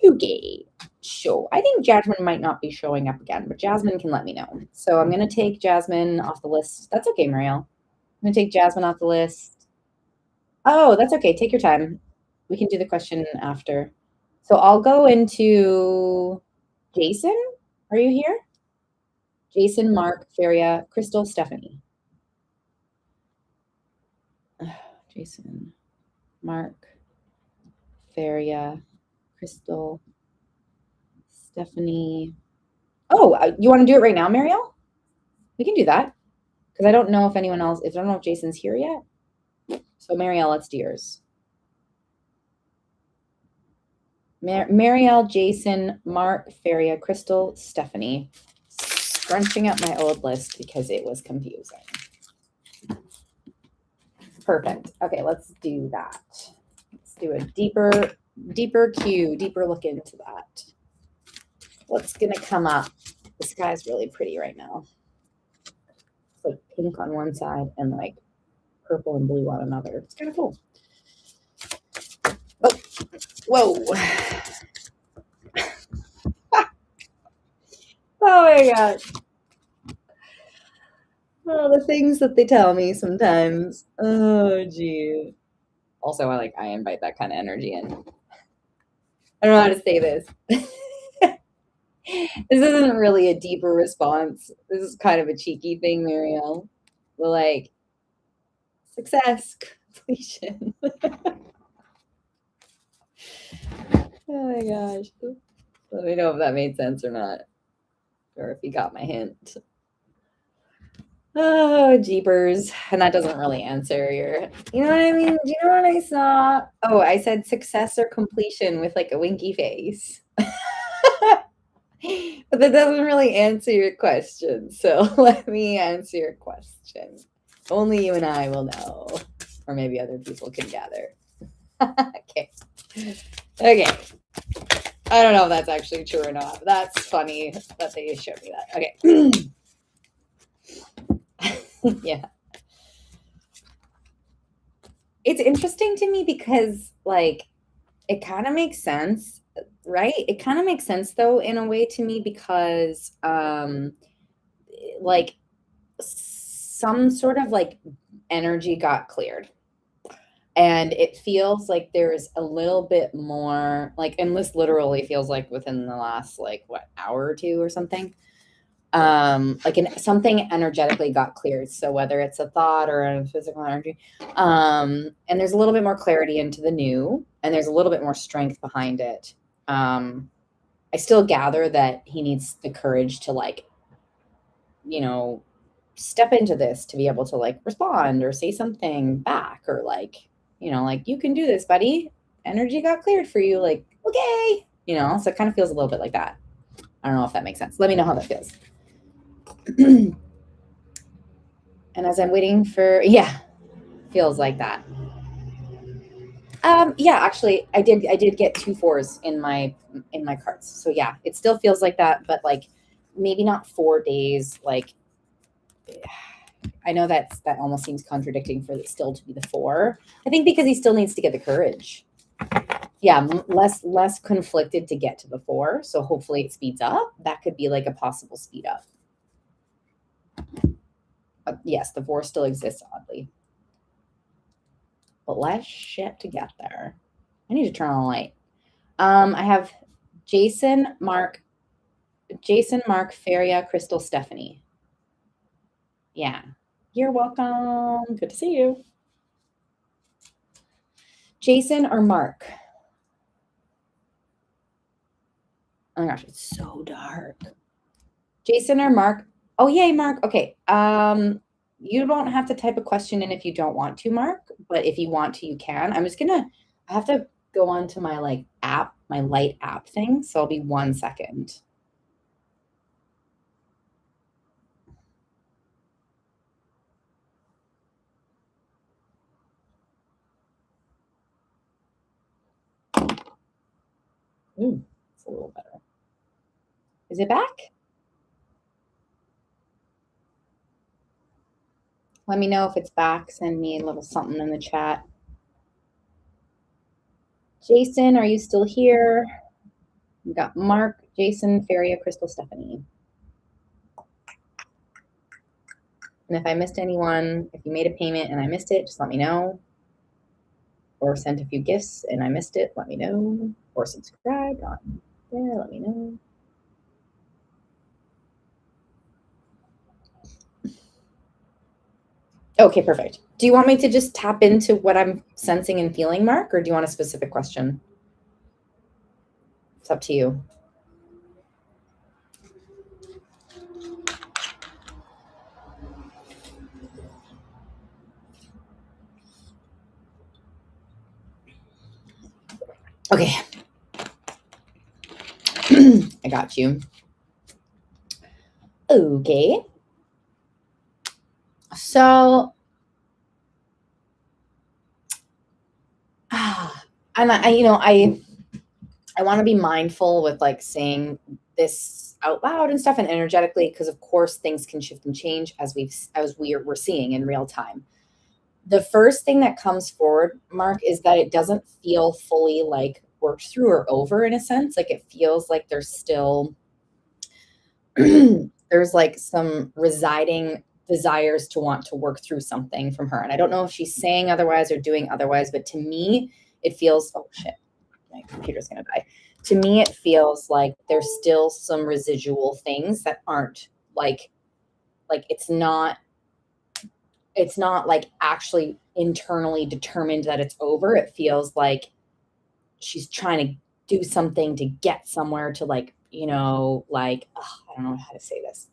Okay. Show. I think Jasmine might not be showing up again, but Jasmine can let me know. So I'm going to take Jasmine off the list. That's okay, Marielle. I'm going to take Jasmine off the list. Oh, that's okay. Take your time. We can do the question after. So I'll go into Jason. Are you here? Jason, Mark, Feria, Crystal, Stephanie. Jason, Mark, Feria, Crystal, Stephanie. Oh, you want to do it right now, Marielle? We can do that because I don't know if anyone else. I don't know if Jason's here yet. So Marielle, let's do yours. Marielle, Jason, Mark, Feria, Crystal, Stephanie. Scrunching up my old list because it was confusing. Perfect. Okay, let's do that. Let's do a deeper cue, deeper look into that. What's gonna come up? The sky's really pretty right now. It's like pink on one side and like purple and blue on another. It's kind of cool. Oh, whoa. Oh my gosh. Oh, the things that they tell me sometimes. Oh, gee. Also, I invite that kind of energy in. I don't know how to say this. This isn't really a deeper response. This is kind of a cheeky thing, Marielle. We're like, success, completion. Oh my gosh. Let me know if that made sense or not, or if you got my hint. Oh, jeepers. And that doesn't really answer your, you know what I mean? Do you know what I saw? Oh, I said success or completion with like a winky face. But that doesn't really answer your question. So let me answer your question. Only you and I will know, or maybe other people can gather. Okay. Okay. I don't know if that's actually true or not. That's funny that they showed me that. Okay. Yeah. It's interesting to me because, like, it kind of makes sense, right? It kind of makes sense, though, in a way to me because, like, some sort of, like, energy got cleared. And it feels like there's a little bit more, like, and this literally feels like within the last, like, what, hour or two or something. Something energetically got cleared. So whether it's a thought or a physical energy, and there's a little bit more clarity into the new, and there's a little bit more strength behind it. I still gather that he needs the courage to, like, step into this to be able to, like, respond or say something back, or like, like, you can do this, buddy. Energy got cleared for you. Like, okay, so it kind of feels a little bit like that. I don't know if that makes sense. Let me know how that feels. And as I'm waiting for, feels like that. Yeah, actually, I did get 2 4s in my cards. So yeah, it still feels like that, but like maybe not 4 days. Like, I know that almost seems contradicting for it still to be the 4. I think because he still needs to get the courage. Yeah, less conflicted to get to the 4. So hopefully it speeds up. That could be like a possible speed up. Yes, the 4 still exists, oddly. But less shit to get there. I need to turn on the light. I have Jason, Mark, Feria, Crystal, Stephanie. Yeah. You're welcome. Good to see you. Jason or Mark? Oh my gosh, it's so dark. Jason or Mark? Oh, yay, Mark. Okay. You don't have to type a question in if you don't want to, Mark, but if you want to, you can. I have to go on to my like app, my light app thing. So I'll be 1 second. Ooh, it's a little better. Is it back? Let me know if it's back. Send me a little something in the chat. Jason, are you still here? We got Mark, Jason, Feria, Crystal, Stephanie. And if I missed anyone, if you made a payment and I missed it, just let me know. Or sent a few gifts and I missed it, let me know. Or subscribed on there, let me know. Okay, perfect. Do you want me to just tap into what I'm sensing and feeling, Mark, or do you want a specific question? It's up to you. Okay. I got you. Okay. So, and I want to be mindful with like saying this out loud and stuff and energetically, because of course things can shift and change as we're seeing in real time. The first thing that comes forward, Mark, is that it doesn't feel fully like worked through or over in a sense. Like it feels like there's still there's like some residing desires to want to work through something from her. And I don't know if she's saying otherwise or doing otherwise, but to me, it feels, oh shit, my computer's gonna die. To me, it feels like there's still some residual things that aren't like it's not like actually internally determined that it's over. It feels like she's trying to do something to get somewhere to like, I don't know how to say this.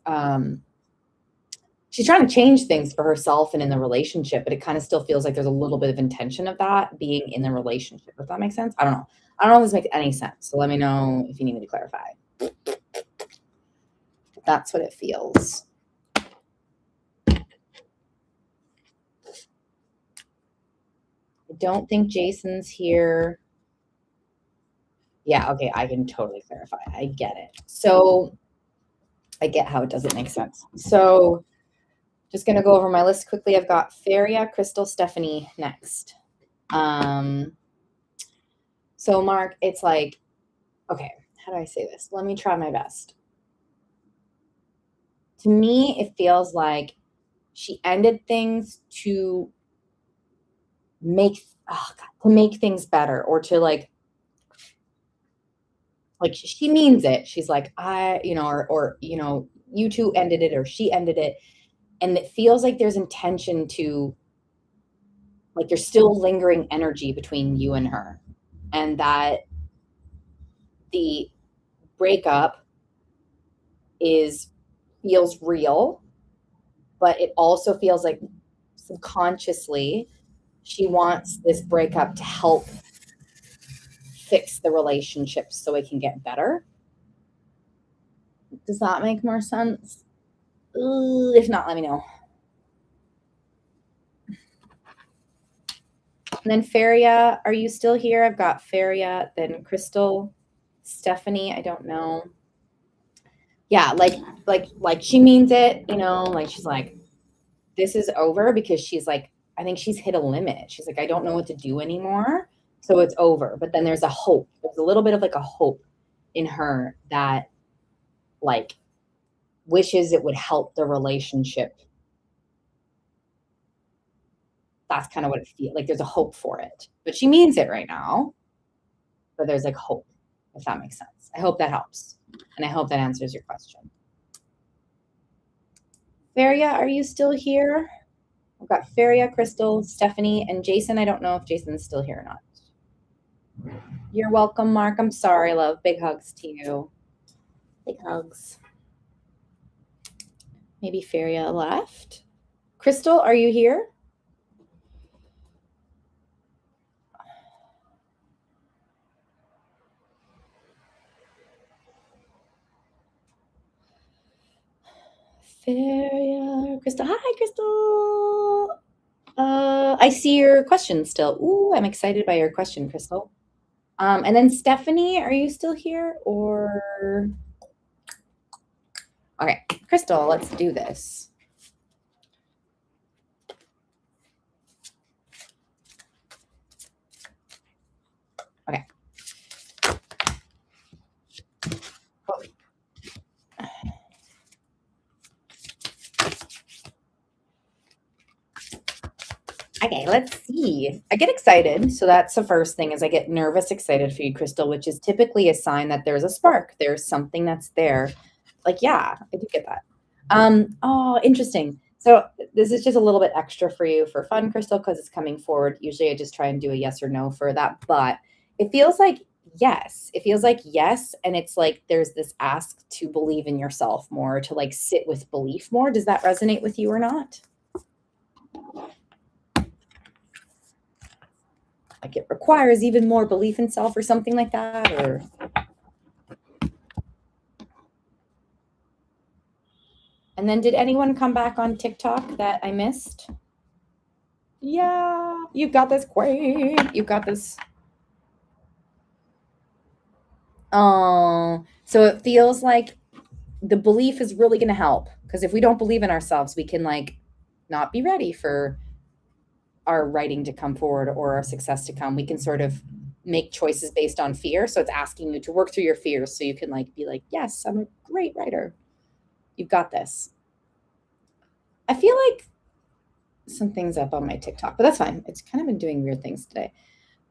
She's trying to change things for herself and in the relationship, but it kind of still feels like there's a little bit of intention of that being in the relationship. Does that make sense? I don't know. I don't know if this makes any sense. So let me know if you need me to clarify. That's what it feels. I don't think Jason's here. Yeah, okay, I can totally clarify. I get it. So I get how it doesn't make sense. So just going to go over my list quickly. I've got Feria, Crystal, Stephanie next. So Mark, it's like, okay, how do I say this? Let me try my best. To me, it feels like she ended things to make things better, or to like she means it. She's like, or you two ended it, or she ended it. And it feels like there's intention to, like, there's still lingering energy between you and her, and that the breakup feels real, but it also feels like subconsciously she wants this breakup to help fix the relationship so it can get better. Does that make more sense? If not, let me know. And then Feria, are you still here? I've got Feria, then Crystal, Stephanie, I don't know. Yeah, like she means it, like she's like, this is over, because she's like, I think she's hit a limit. She's like, I don't know what to do anymore. So it's over. But then there's a hope. There's a little bit of like a hope in her that like wishes it would help the relationship. That's kind of what it feels like. There's a hope for it, but she means it right now. But there's like hope, if that makes sense. I hope that helps. And I hope that answers your question. Feria, are you still here? I've got Feria, Crystal, Stephanie, and Jason. I don't know if Jason's still here or not. You're welcome, Mark. I'm sorry, love. Big hugs to you. Big hugs. Maybe Feria left. Crystal, are you here? Feria, Crystal. Hi, Crystal. I see your question still. Ooh, I'm excited by your question, Crystal. And then Stephanie, are you still here or? Okay, Crystal, let's do this. Okay. Okay, let's see. I get excited. So that's the first thing is I get nervous, excited for you, Crystal, which is typically a sign that there's a spark. There's something that's there. Like, yeah, I do get that. Oh, interesting. So this is just a little bit extra for you for fun, Crystal, because it's coming forward. Usually I just try and do a yes or no for that, but it feels like yes. It feels like yes. And it's like there's this ask to believe in yourself more, to like sit with belief more. Does that resonate with you or not? Like it requires even more belief in self or something like that, or and then did anyone come back on TikTok that I missed? Yeah, you've got this, queen. You've got this. Oh, so it feels like the belief is really going to help, because if we don't believe in ourselves, we can like not be ready for our writing to come forward or our success to come. We can sort of make choices based on fear. So it's asking you to work through your fears so you can like be like, yes, I'm a great writer. You've got this. I feel like something's up on my TikTok, but that's fine. It's kind of been doing weird things today.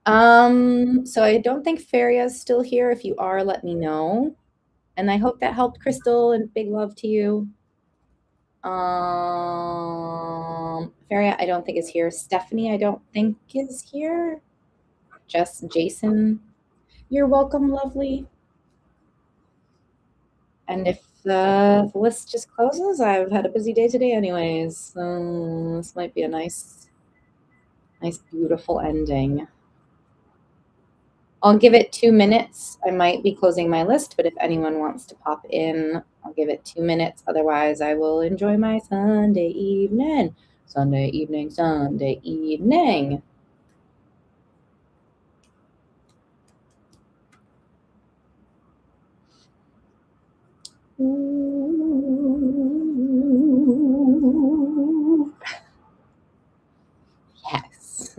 So I don't think Feria's still here. If you are, let me know. And I hope that helped, Crystal, and big love to you. Feria, I don't think is here. Stephanie, I don't think is here. Just Jason. You're welcome, lovely. And if the list just closes, I've had a busy day today anyways. So this might be a nice, beautiful ending. I'll give it 2 minutes. I might be closing my list, but if anyone wants to pop in, I'll give it 2 minutes. Otherwise, I will enjoy my Sunday evening. Sunday evening, Sunday evening. Ooh. Yes.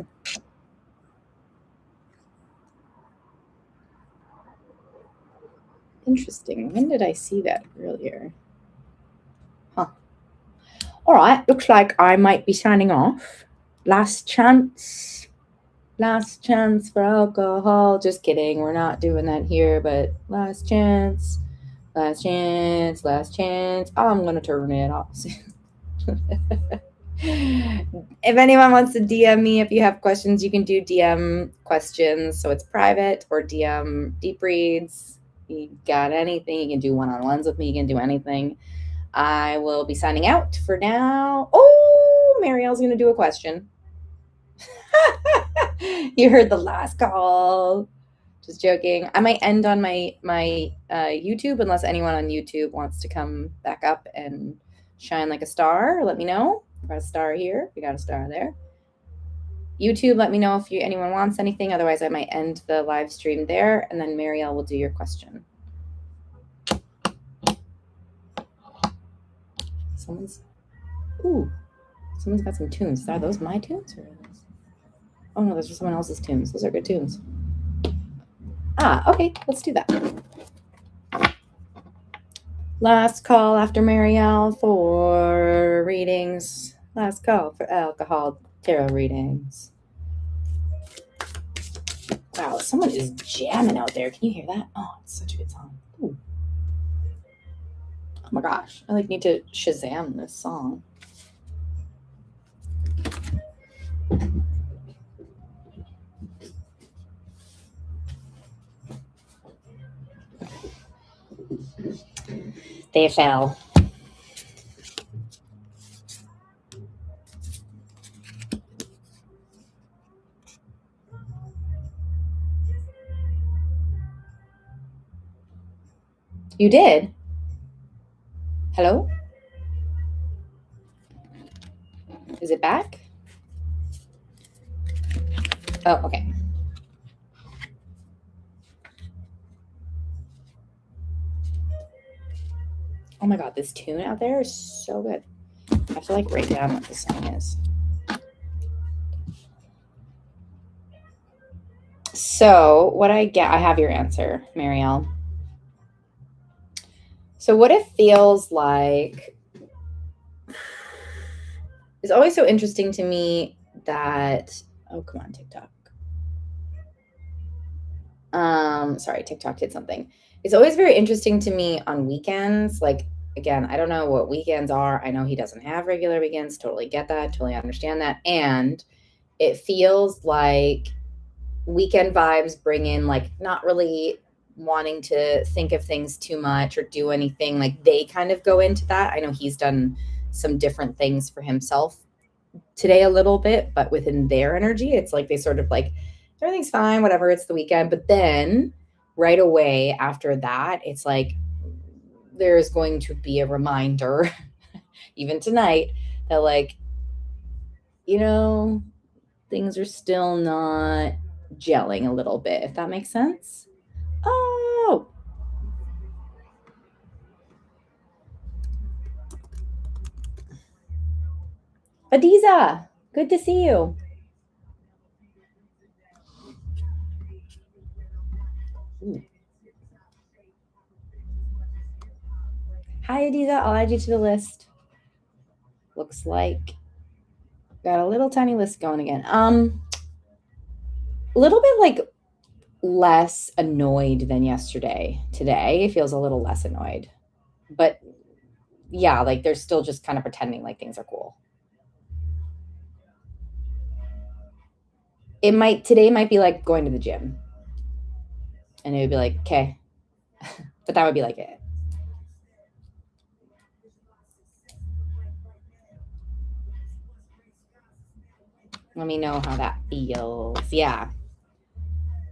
Interesting. When did I see that earlier? Huh. All right. Looks like I might be signing off. Last chance. Last chance for alcohol. Just kidding. We're not doing that here, but last chance. Last chance. Last chance. I'm going to turn it off. If anyone wants to DM me, if you have questions, you can do DM questions. So it's private, or DM deep reads. You got anything, you can do one-on-ones with me. You can do anything. I will be signing out for now. Oh, Marielle's going to do a question. You heard the last call. Just joking. I might end on my YouTube, unless anyone on YouTube wants to come back up and shine like a star. Let me know. We got a star here. We got a star there. YouTube, let me know if anyone wants anything. Otherwise, I might end the live stream there, and then Marielle will do your question. Someone's got some tunes. Are those my tunes? Oh no, those are someone else's tunes. Those are good tunes. Okay, let's do that. Last call after Marielle for readings. Last call for alcohol tarot readings. Wow, someone is jamming out there. Can you hear that? Oh, it's such a good song. Ooh. Oh my gosh, I like need to Shazam this song. They fell. You did? Hello? Is it back? Oh, okay. Oh my god, this tune out there is so good. I have to like write down what this song is. So what I have your answer, Marielle. So what it feels like, it's always so interesting to me that, oh, come on, TikTok. Sorry, TikTok did something. It's always very interesting to me on weekends. Like, again, I don't know what weekends are. I know he doesn't have regular weekends. Totally get that. Totally understand that. And it feels like weekend vibes bring in like not really wanting to think of things too much or do anything. Like they kind of go into that. I know he's done some different things for himself today a little bit, but within their energy, it's like they sort of like, everything's fine, whatever, it's the weekend. But then right away after that, it's like there's going to be a reminder, even tonight, that like, you know, things are still not gelling a little bit, if that makes sense. Oh, Adiza, good to see you. Ooh. Hi, Adiza. I'll add you to the list. Looks like got a little tiny list going again. A little bit like less annoyed than yesterday. Today feels a little less annoyed, but yeah, like they're still just kind of pretending like things are cool. Today might be like going to the gym, and it would be like okay, but that would be like it. Let me know how that feels. Yeah.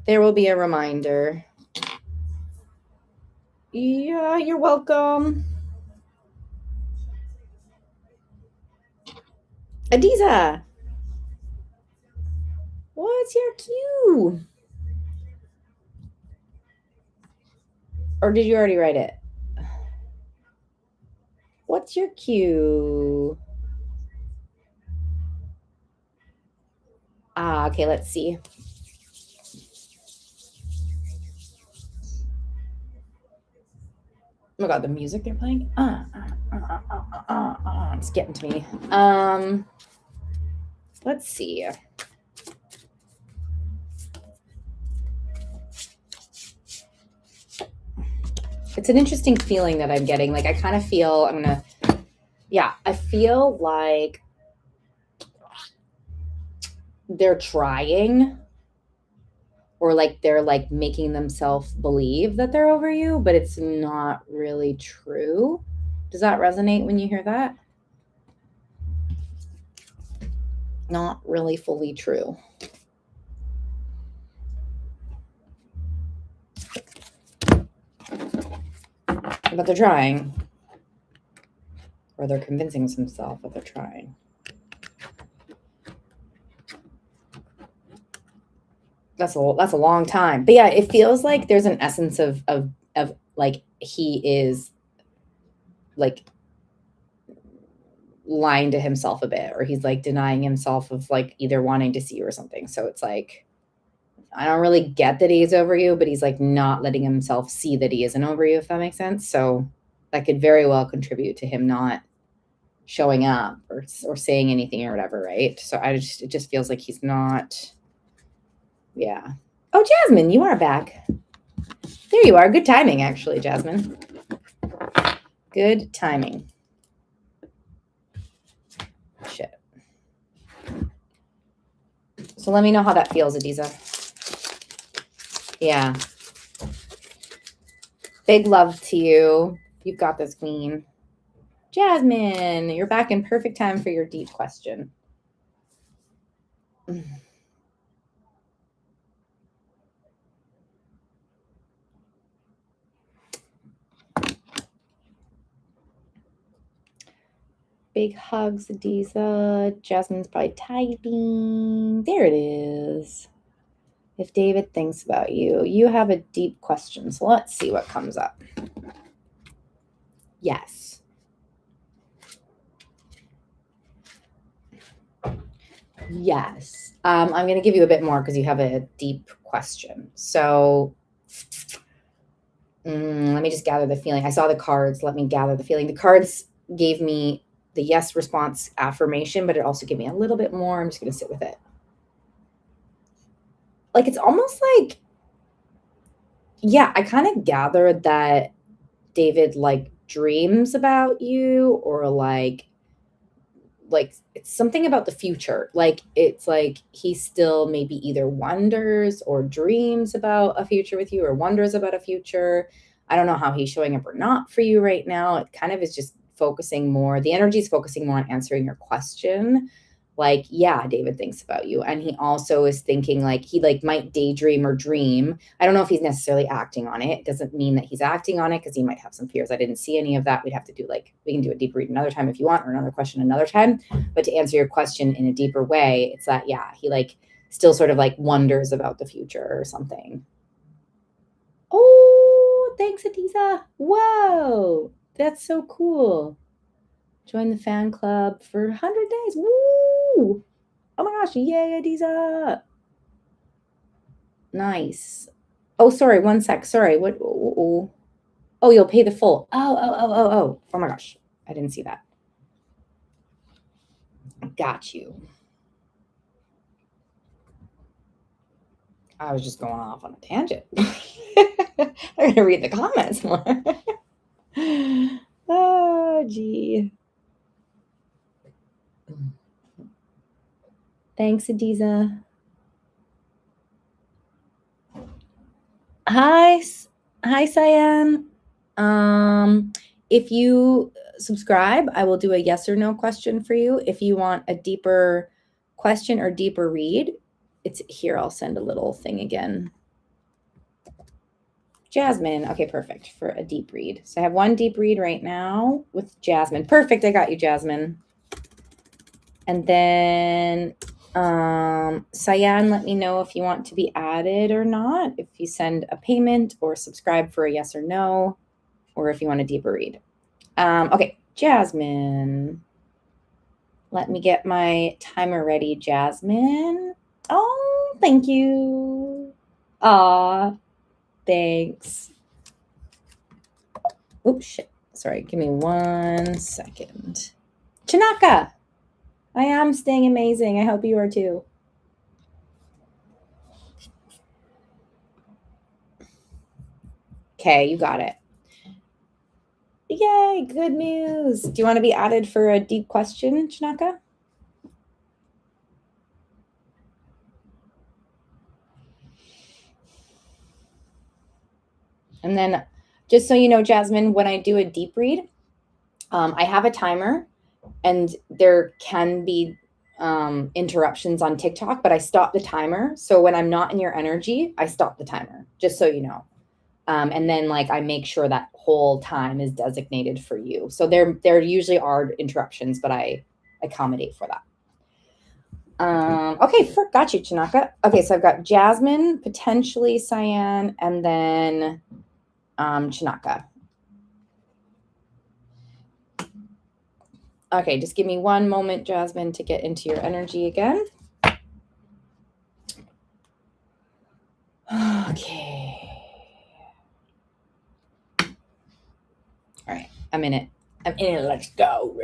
There will be a reminder. Yeah, you're welcome. Adiza, what's your cue? Or did you already write it? What's your cue? Ah, okay, let's see. Oh my god, the music they're playing. It's getting to me. Let's see. It's an interesting feeling that I'm getting. Like I kind of feel I feel like they're trying, or like they're like making themselves believe that they're over you, but it's not really true. Does that resonate when you hear that? Not really fully true. But they're trying. Or they're convincing themselves that they're trying. That's a long time. But yeah, it feels like there's an essence of like he is like lying to himself a bit, or he's like denying himself of like either wanting to see you or something. So it's like I don't really get that he's over you, but he's like not letting himself see that he isn't over you, if that makes sense. So that could very well contribute to him not showing up or saying anything or whatever, right? So it just feels like he's not. Yeah. Oh, Jasmine, you are back. There you are. Good timing, actually, Jasmine. Good timing. Shit. So let me know how that feels, Adiza. Yeah. Big love to you. You've got this, queen. Jasmine, you're back in perfect time for your deep question. Big hugs, Adiza. Jasmine's probably typing. There it is. If David thinks about you, you have a deep question. So let's see what comes up. Yes. Yes. I'm going to give you a bit more because you have a deep question. So let me just gather the feeling. I saw the cards. Let me gather the feeling. The cards gave me the yes response affirmation, but it also gave me a little bit more. I'm just going to sit with it. Like, it's almost like, yeah, I kind of gathered that David like dreams about you, or like it's something about the future. Like, it's like he still maybe either wonders or dreams about a future with you, or wonders about a future. I don't know how he's showing up or not for you right now. It kind of is just focusing more. The energy is focusing more on answering your question. Like, yeah, David thinks about you. And he also is thinking like he like might daydream or dream. I don't know if he's necessarily acting on it. It doesn't mean that he's acting on it, because he might have some fears. I didn't see any of that. We'd have to do we can do a deep read another time if you want, or another question another time. But to answer your question in a deeper way, it's that, yeah, he like still sort of like wonders about the future or something. Oh, thanks, Adiza. Whoa, that's so cool. Join the fan club for 100 days. Woo! Oh my gosh, yay, Adiza. Nice. Oh, sorry, one sec. Sorry, what? Oh, you'll pay the full. Oh my gosh, I didn't see that. Got you. I was just going off on a tangent. I'm going to read the comments more. Oh, gee. Thanks, Adiza. Hi, Cyan. If you subscribe, I will do a yes or no question for you. If you want a deeper question or deeper read, it's here. I'll send a little thing again. Jasmine. Okay, perfect, for a deep read. So I have one deep read right now with Jasmine. Perfect. I got you, Jasmine. And then Cyan, let me know if you want to be added or not, if you send a payment or subscribe for a yes or no, or if you want a deeper read. Okay, Jasmine. Let me get my timer ready, Jasmine. Oh, thank you. Aw, thanks. Oops, shit. Sorry, give me 1 second. Chinaka, I am staying amazing. I hope you are too. Okay, you got it. Yay, good news. Do you want to be added for a deep question, Chinaka? And then, just so you know, Jasmine, when I do a deep read, I have a timer, and there can be interruptions on TikTok, but I stop the timer. So when I'm not in your energy, I stop the timer, just so you know. And then like I make sure that whole time is designated for you. So there usually are interruptions, but I accommodate for that. Okay, got you, Chinaka. Okay, so I've got Jasmine, potentially Cyan, and then Chinaka. Okay, just give me 1 moment, Jasmine, to get into your energy again. Okay. All right, I'm in it. Let's go.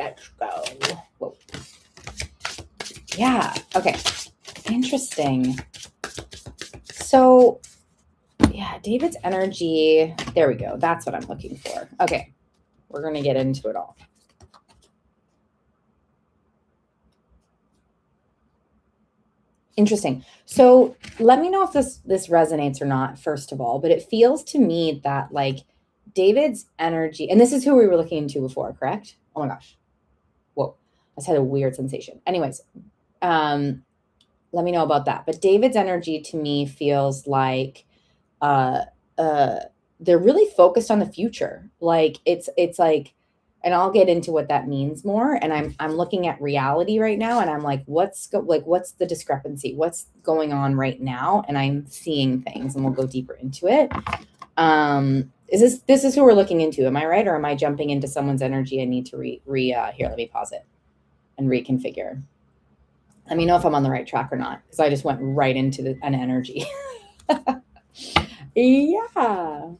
Whoa. Yeah, okay. Interesting. So, yeah, David's energy. There we go. That's what I'm looking for. Okay. We're going to get into it all. Interesting. So let me know if this resonates or not, first of all, but it feels to me that like David's energy, and this is who we were looking into before, correct? Oh my gosh. Whoa. I just had a weird sensation. Anyways, let me know about that. But David's energy to me feels like they're really focused on the future. Like it's like, and I'll get into what that means more. And I'm looking at reality right now, and I'm like, what's the discrepancy? What's going on right now? And I'm seeing things, and we'll go deeper into it. This is who we're looking into? Am I right, or am I jumping into someone's energy? I need to here. Let me pause it and reconfigure. Let me know if I'm on the right track or not, because I just went right into an energy. Yeah.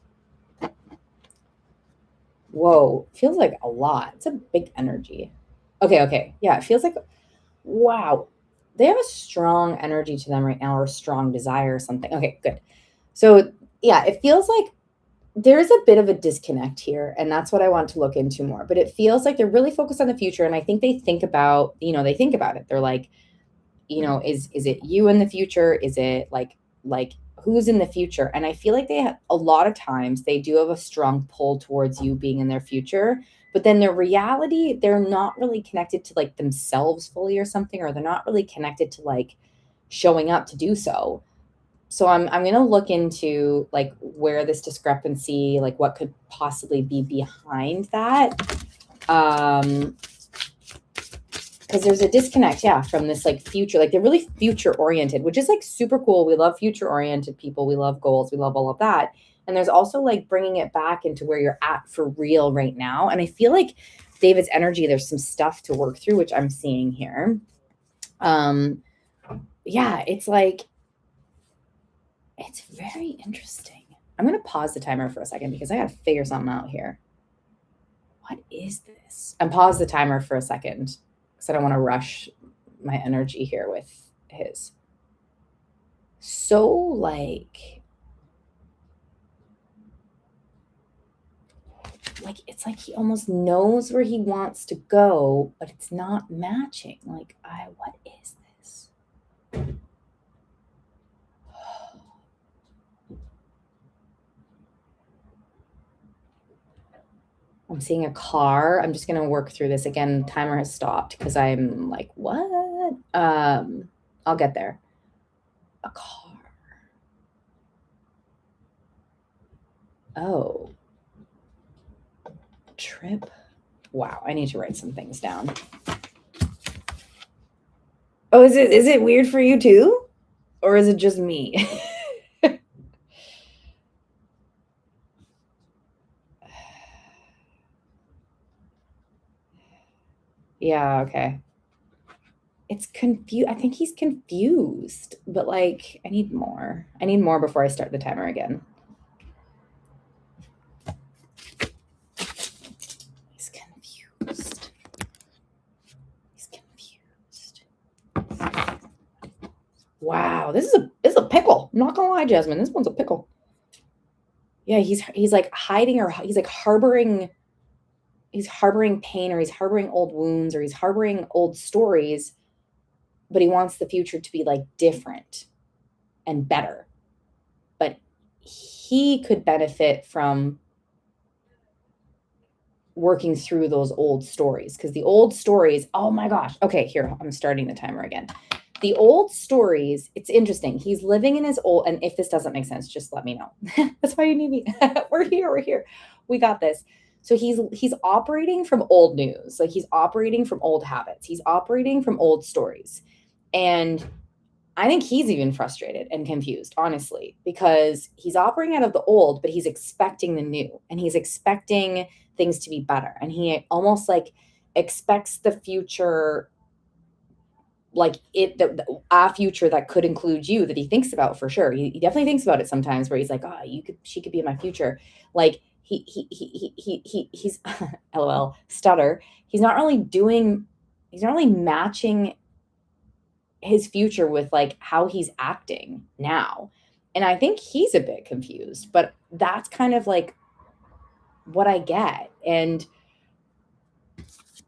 Whoa, feels like a lot. It's a big energy. Okay. Yeah, it feels like, wow. They have a strong energy to them right now, or a strong desire or something. Okay, good. So yeah, it feels like there's a bit of a disconnect here, and that's what I want to look into more. But it feels like they're really focused on the future, and I think they think about it. They're like, is it you in the future? Is it like who's in the future? And I feel like a lot of times they do have a strong pull towards you being in their future, but then their reality, they're not really connected to like themselves fully or something, or they're not really connected to like showing up to do so. So I'm going to look into like where this discrepancy, like what could possibly be behind that. Because there's a disconnect, from this like future, like they're really future oriented, which is like super cool. We love future oriented people. We love goals. We love all of that. And there's also like bringing it back into where you're at for real right now. And I feel like David's energy, there's some stuff to work through, which I'm seeing here. It's like, it's very interesting. I'm going to pause the timer for a second because I got to figure something out here. What is this? And pause the timer for a second, because I don't want to rush my energy here with his. So like it's like he almost knows where he wants to go, but it's not matching. Like, what is this? I'm seeing a car. I'm just going to work through this again. Timer has stopped because I'm like, what? I'll get there. A car. Oh. Trip. Wow. I need to write some things down. Oh, is it weird for you too? Or is it just me? Yeah, okay. It's confused. I think he's confused, but like, I need more. I need more before I start the timer again. He's confused. Wow, this is a pickle. I'm not gonna lie, Jasmine. This one's a pickle. Yeah, he's like hiding, or he's like harboring. He's harboring pain, or he's harboring old wounds, or he's harboring old stories, but he wants the future to be like different and better. But he could benefit from working through those old stories, because the old stories, oh my gosh. Okay, here, I'm starting the timer again. The old stories, it's interesting. He's living in his old, and if this doesn't make sense, just let me know. That's why you need me. We're here. We got this. So he's operating from old news. Like, he's operating from old habits. He's operating from old stories. And I think he's even frustrated and confused, honestly, because he's operating out of the old, but he's expecting the new, and he's expecting things to be better. And he almost like expects the future, like a future that could include you, that he thinks about for sure. He definitely thinks about it sometimes, where he's like, she could be in my future. Like he's LOL stutter. He's not really matching his future with like how he's acting now. And I think he's a bit confused, but that's kind of like what I get. And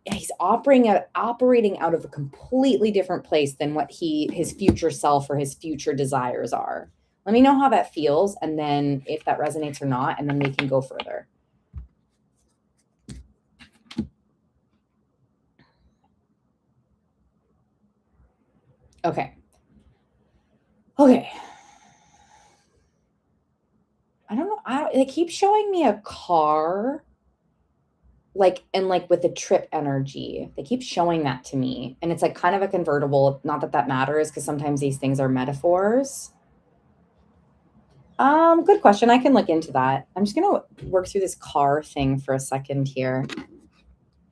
he's operating out of a completely different place than what his future self or his future desires are. Let me know how that feels, and then if that resonates or not, and then we can go further. Okay. I don't know. They keep showing me a car, like, and like with the trip energy. They keep showing that to me. And it's like kind of a convertible. Not that that matters, because sometimes these things are metaphors. Good question. I can look into that. I'm just gonna work through this car thing for a second here.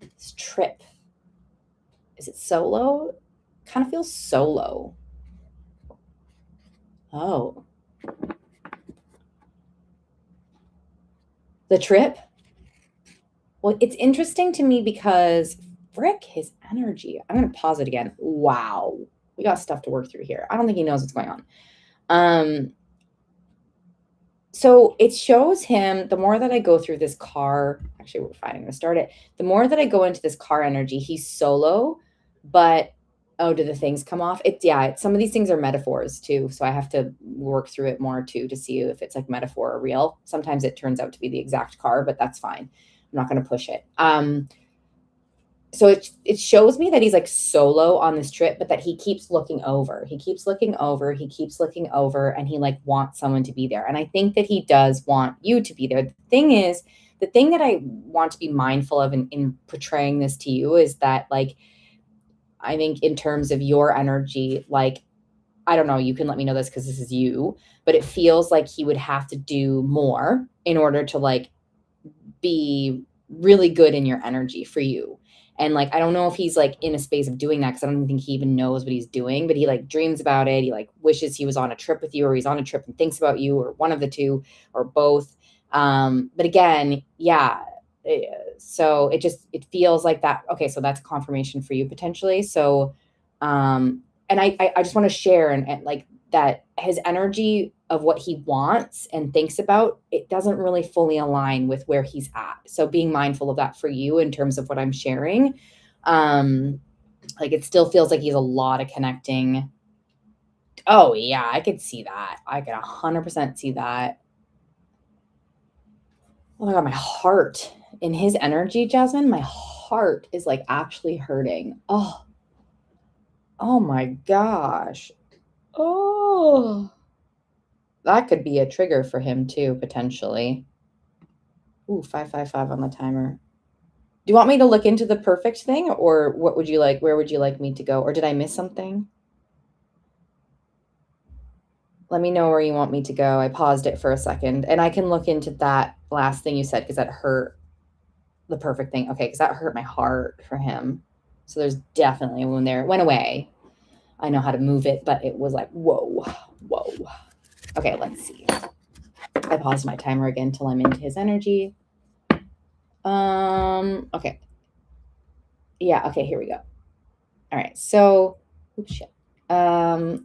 This trip. Is it solo? Kind of feels solo. Oh. The trip? Well, it's interesting to me because frick his energy. I'm going to pause it again. Wow. We got stuff to work through here. I don't think he knows what's going on. So it shows him, the more that I go through this car, actually, we're fine. I'm going to start it. The more that I go into this car energy, he's solo, but oh, do the things come off? Some of these things are metaphors too. So I have to work through it more too to see if it's like metaphor or real. Sometimes it turns out to be the exact car, but that's fine. I'm not going to push it. So it shows me that he's like solo on this trip, but that he keeps looking over. He keeps looking over. He keeps looking over, and he like wants someone to be there. And I think that he does want you to be there. The thing that I want to be mindful of in portraying this to you is that, like, I think in terms of your energy, like, I don't know, you can let me know this because this is you, but it feels like he would have to do more in order to like be really good in your energy for you. And like, I don't know if he's like in a space of doing that, because I don't think he even knows what he's doing, but he like dreams about it. He like wishes he was on a trip with you, or he's on a trip and thinks about you, or one of the two, or both. But again, yeah. So it feels like that. Okay. So that's confirmation for you potentially. So, and I just want to share and like that his energy of what he wants and thinks about, it doesn't really fully align with where he's at. So being mindful of that for you in terms of what I'm sharing. Like it still feels like he's a lot of connecting. Oh yeah, I could see that. I could 100% see that. Oh my God, my heart in his energy, Jasmine, my heart is like actually hurting. Oh my gosh. Oh, that could be a trigger for him too, potentially. Ooh, 555 on the timer. Do you want me to look into the perfect thing, or what would you like? Where would you like me to go? Or did I miss something? Let me know where you want me to go. I paused it for a second, and I can look into that last thing you said, because that hurt the perfect thing. Okay, because that hurt my heart for him. So there's definitely a wound there. It went away. I know how to move it, but it was like, whoa. Okay, let's see. I paused my timer again till I'm into his energy. Okay. Yeah, okay, here we go. All right, so, oops, shit. There's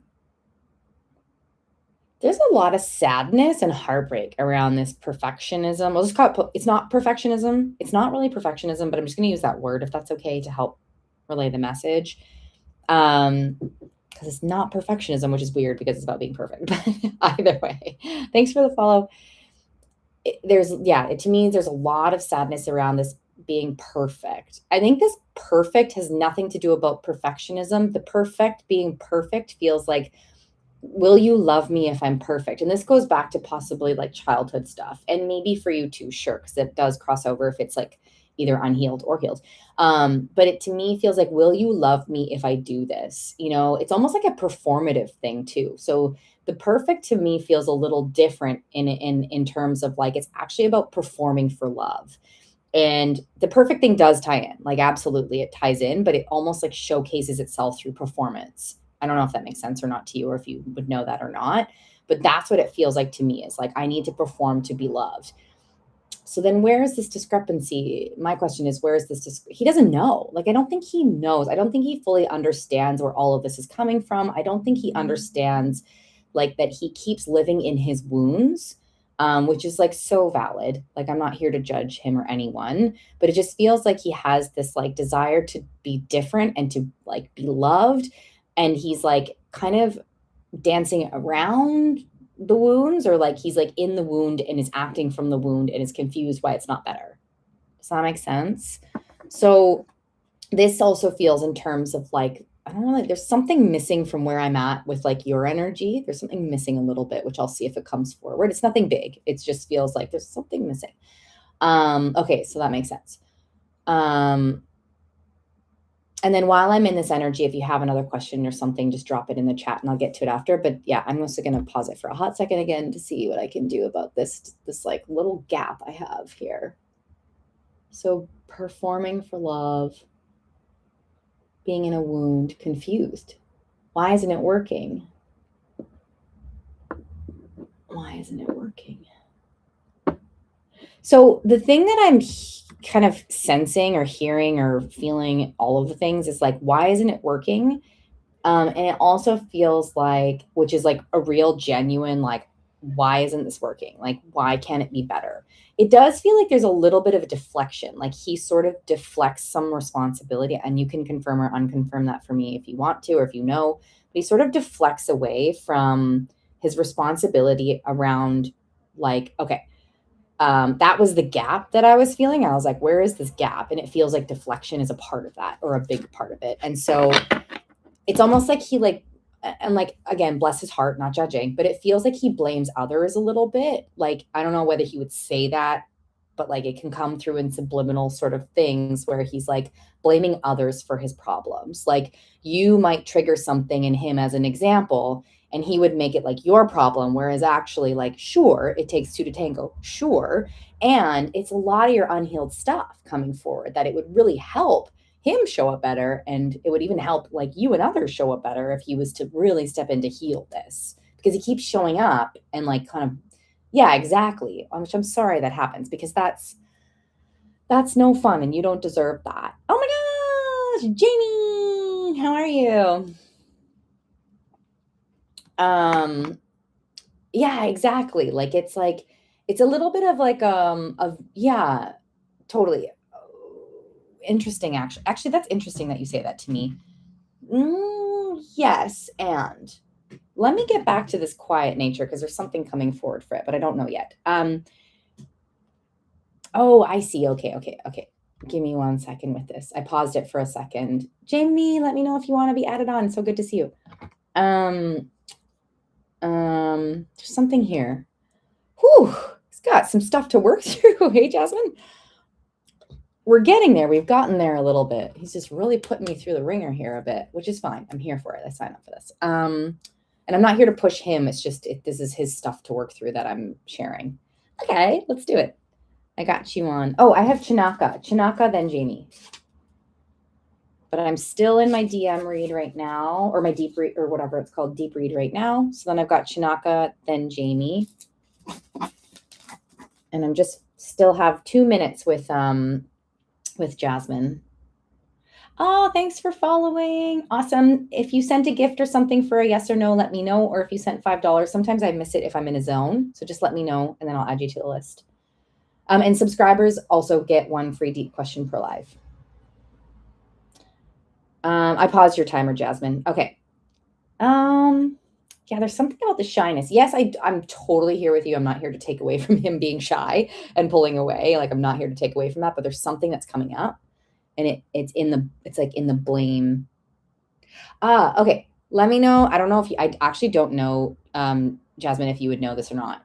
a lot of sadness and heartbreak around this perfectionism. We'll just call it, it's not perfectionism. It's not really perfectionism, but I'm just going to use that word if that's okay to help relay the message. Because it's not perfectionism, which is weird because it's about being perfect. But either way, thanks for the follow. To me, there's a lot of sadness around this being perfect. I think this perfect has nothing to do about perfectionism. The perfect being perfect feels like, will you love me if I'm perfect? And this goes back to possibly like childhood stuff, and maybe for you too, sure, because it does cross over if it's like either unhealed or healed. But it to me feels like, will you love me if I do this? You know, it's almost like a performative thing too. So the perfect to me feels a little different in terms of like, it's actually about performing for love. And the perfect thing does tie in, like absolutely it ties in, but it almost like showcases itself through performance. I don't know if that makes sense or not to you, or if you would know that or not, but that's what it feels like to me, is like, I need to perform to be loved. So then where is this discrepancy? My question is, where is this? He doesn't know. Like, I don't think he knows. I don't think he fully understands where all of this is coming from. I don't think he understands like that he keeps living in his wounds. which is like so valid. Like, I'm not here to judge him or anyone, but it just feels like he has this like desire to be different and to like be loved. And he's like kind of dancing around the wounds, or like he's like in the wound and is acting from the wound and is confused why it's not better. Does that make sense? So this also feels in terms of like, I don't know, like there's something missing from where I'm at with like your energy. There's something missing a little bit, which I'll see if it comes forward. It's nothing big. It just feels like there's something missing. Okay, so that makes sense. And then while I'm in this energy, if you have another question or something, just drop it in the chat and I'll get to it after. But yeah, I'm also going to pause it for a hot second again to see what I can do about this like little gap I have here. So performing for love, being in a wound, confused. Why isn't it working? Why isn't it working? So the thing that I'm kind of sensing or hearing or feeling all of the things is like, why isn't it working? And it also feels like, which is like a real genuine, like, why isn't this working? Like, why can't it be better? It does feel like there's a little bit of a deflection. Like he sort of deflects some responsibility, and you can confirm or unconfirm that for me if you want to, or if you know, but he sort of deflects away from his responsibility around like, okay, that was the gap that I was feeling. I was like, where is this gap? And it feels like deflection is a part of that, or a big part of it. And so it's almost like he like, and like, again, bless his heart, not judging, but it feels like he blames others a little bit. Like, I don't know whether he would say that, but like it can come through in subliminal sort of things where he's like blaming others for his problems. Like you might trigger something in him as an example, and he would make it like your problem, whereas actually like, sure, it takes two to tango, sure. And it's a lot of your unhealed stuff coming forward that it would really help him show up better. And it would even help like you and others show up better if he was to really step in to heal this, because he keeps showing up and like kind of, yeah, exactly. Which I'm sorry that happens, because that's no fun and you don't deserve that. Oh my gosh, Jamie, how are you? Yeah, exactly. Like it's a little bit of like of yeah, totally interesting. Actually, that's interesting that you say that to me. Yes, and let me get back to this quiet nature because there's something coming forward for it, but I don't know yet. Oh, I see. Okay. Give me 1 second with this. I paused it for a second. Jamie, let me know if you want to be added on. So good to see you. There's something here. Whew, it's got some stuff to work through. Hey, Jasmine. We're getting there. We've gotten there a little bit. He's just really putting me through the ringer here a bit, which is fine. I'm here for it. I signed up for this. And I'm not here to push him. It's just, this is his stuff to work through that I'm sharing. Okay, let's do it. I got you on. Oh, I have Chinaka, then Jamie. But I'm still in my DM read right now, or my deep read, or whatever it's called, deep read right now. So then I've got Chinaka, then Jamie. And I'm just still have 2 minutes with Jasmine. Oh, thanks for following. Awesome. If you sent a gift or something for a yes or no, let me know. Or if you sent $5, sometimes I miss it if I'm in a zone. So just let me know and then I'll add you to the list. And subscribers also get 1 free deep question per live. I paused your timer, Jasmine. Okay. Yeah, there's something about the shyness. Yes, I'm totally here with you. I'm not here to take away from him being shy and pulling away. Like I'm not here to take away from that, but there's something that's coming up, and it's like in the blame. Okay. Let me know. I don't know if I actually don't know, Jasmine, if you would know this or not.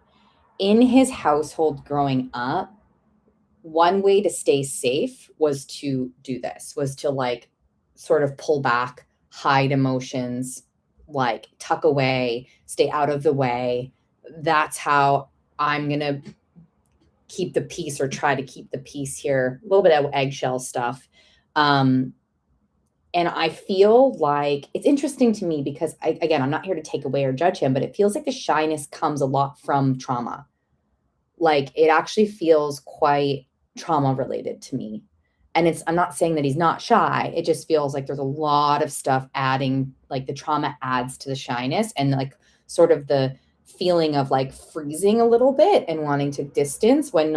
In his household growing up, one way to stay safe was to do this, was to like sort of pull back, hide emotions, like tuck away, stay out of the way. That's how I'm going to keep the peace, or try to keep the peace here. A little bit of eggshell stuff. And I feel like it's interesting to me because again, I'm not here to take away or judge him, but it feels like the shyness comes a lot from trauma. Like it actually feels quite trauma related to me. And I'm not saying that he's not shy. It just feels like there's a lot of stuff adding, like the trauma adds to the shyness, and like sort of the feeling of like freezing a little bit and wanting to distance when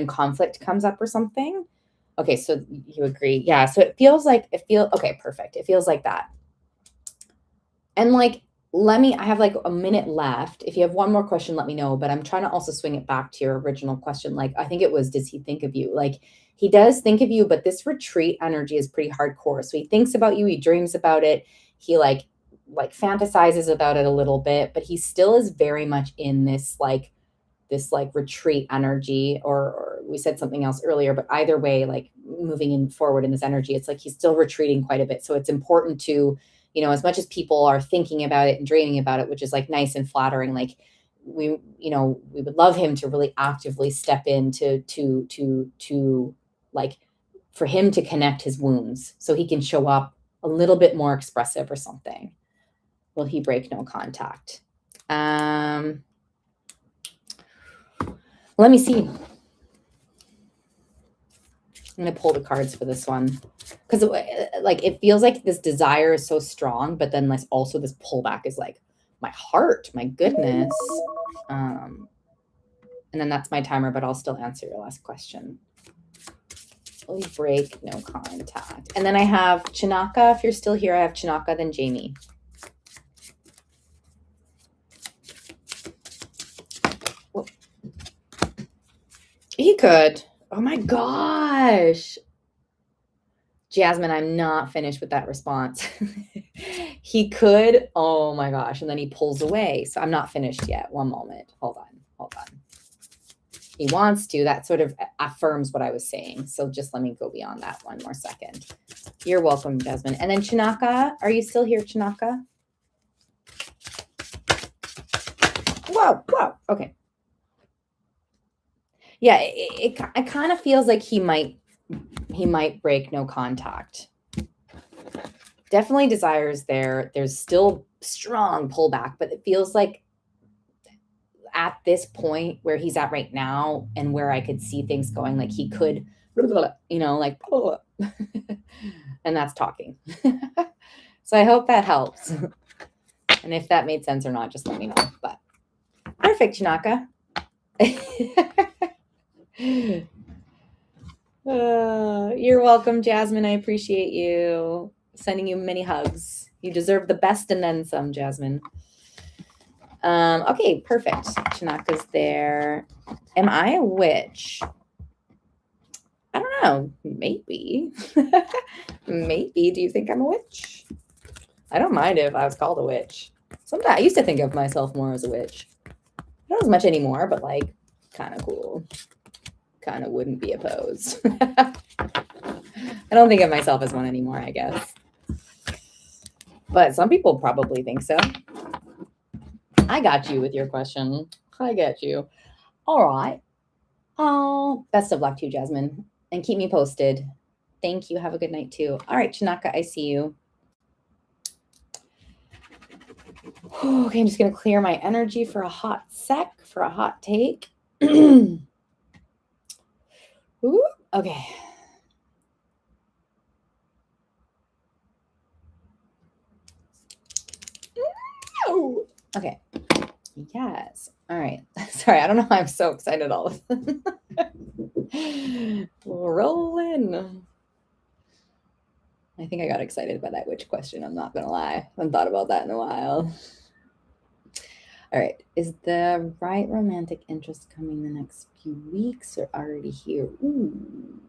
conflict comes up or something. Okay, so you agree. Yeah, so okay, perfect. It feels like that. And like, I have like a minute left. If you have one more question, let me know. But I'm trying to also swing it back to your original question. Like, I think it was, does he think of you? Like, he does think of you, but this retreat energy is pretty hardcore. So he thinks about you, he dreams about it. He like fantasizes about it a little bit, but he still is very much in this retreat energy, or we said something else earlier, but either way, like moving in forward in this energy, it's like he's still retreating quite a bit. So it's important to, as much as people are thinking about it and dreaming about it, which is like nice and flattering, like we would love him to really actively step in to like for him to connect his wounds so he can show up a little bit more expressive or something. Will he break no contact? Let me see. I'm going to pull the cards for this one because like it feels like this desire is so strong, but then like also this pullback is like my heart, my goodness. And then that's my timer, but I'll still answer your last question. Will you break no contact? And then I have Chinaka. If you're still here, I have Chinaka, then Jamie. Whoa. He could. Oh my gosh. Jasmine, I'm not finished with that response. He could. Oh my gosh. And then he pulls away. So I'm not finished yet. One moment. Hold on. He wants to. That sort of affirms what I was saying. So just let me go beyond that one more second. You're welcome, Jasmine. And then Chinaka, are you still here, Chinaka? Whoa. Okay. Yeah, it kind of feels like he might break no contact. Definitely desires there. There's still strong pullback, but it feels like at this point where he's at right now and where I could see things going, like he could, like, and that's talking. So I hope that helps. And if that made sense or not, just let me know. But perfect, Chinaka. You're welcome, Jasmine. I appreciate you. Sending you many hugs. You deserve the best and then some, Jasmine. Okay, perfect. Chinaka's there. Am I a witch? I don't know. Maybe. Maybe. Do you think I'm a witch? I don't mind if I was called a witch. Sometimes I used to think of myself more as a witch. Not as much anymore, but like kind of cool. Kind of wouldn't be opposed. I don't think of myself as one anymore, I guess. But some people probably think so. I got you with your question. I get you. All right. Oh, best of luck to you, Jasmine. And keep me posted. Thank you. Have a good night too. All right, Chinaka, I see you. Okay, I'm just going to clear my energy for a hot sec, for a hot take. Ooh, okay. Okay. Yes. All right. Sorry, I don't know why I'm so excited all of a sudden. Rolling. I think I got excited by that witch question. I'm not going to lie. I haven't thought about that in a while. All right. Is the right romantic interest coming the next few weeks or already here? Ooh.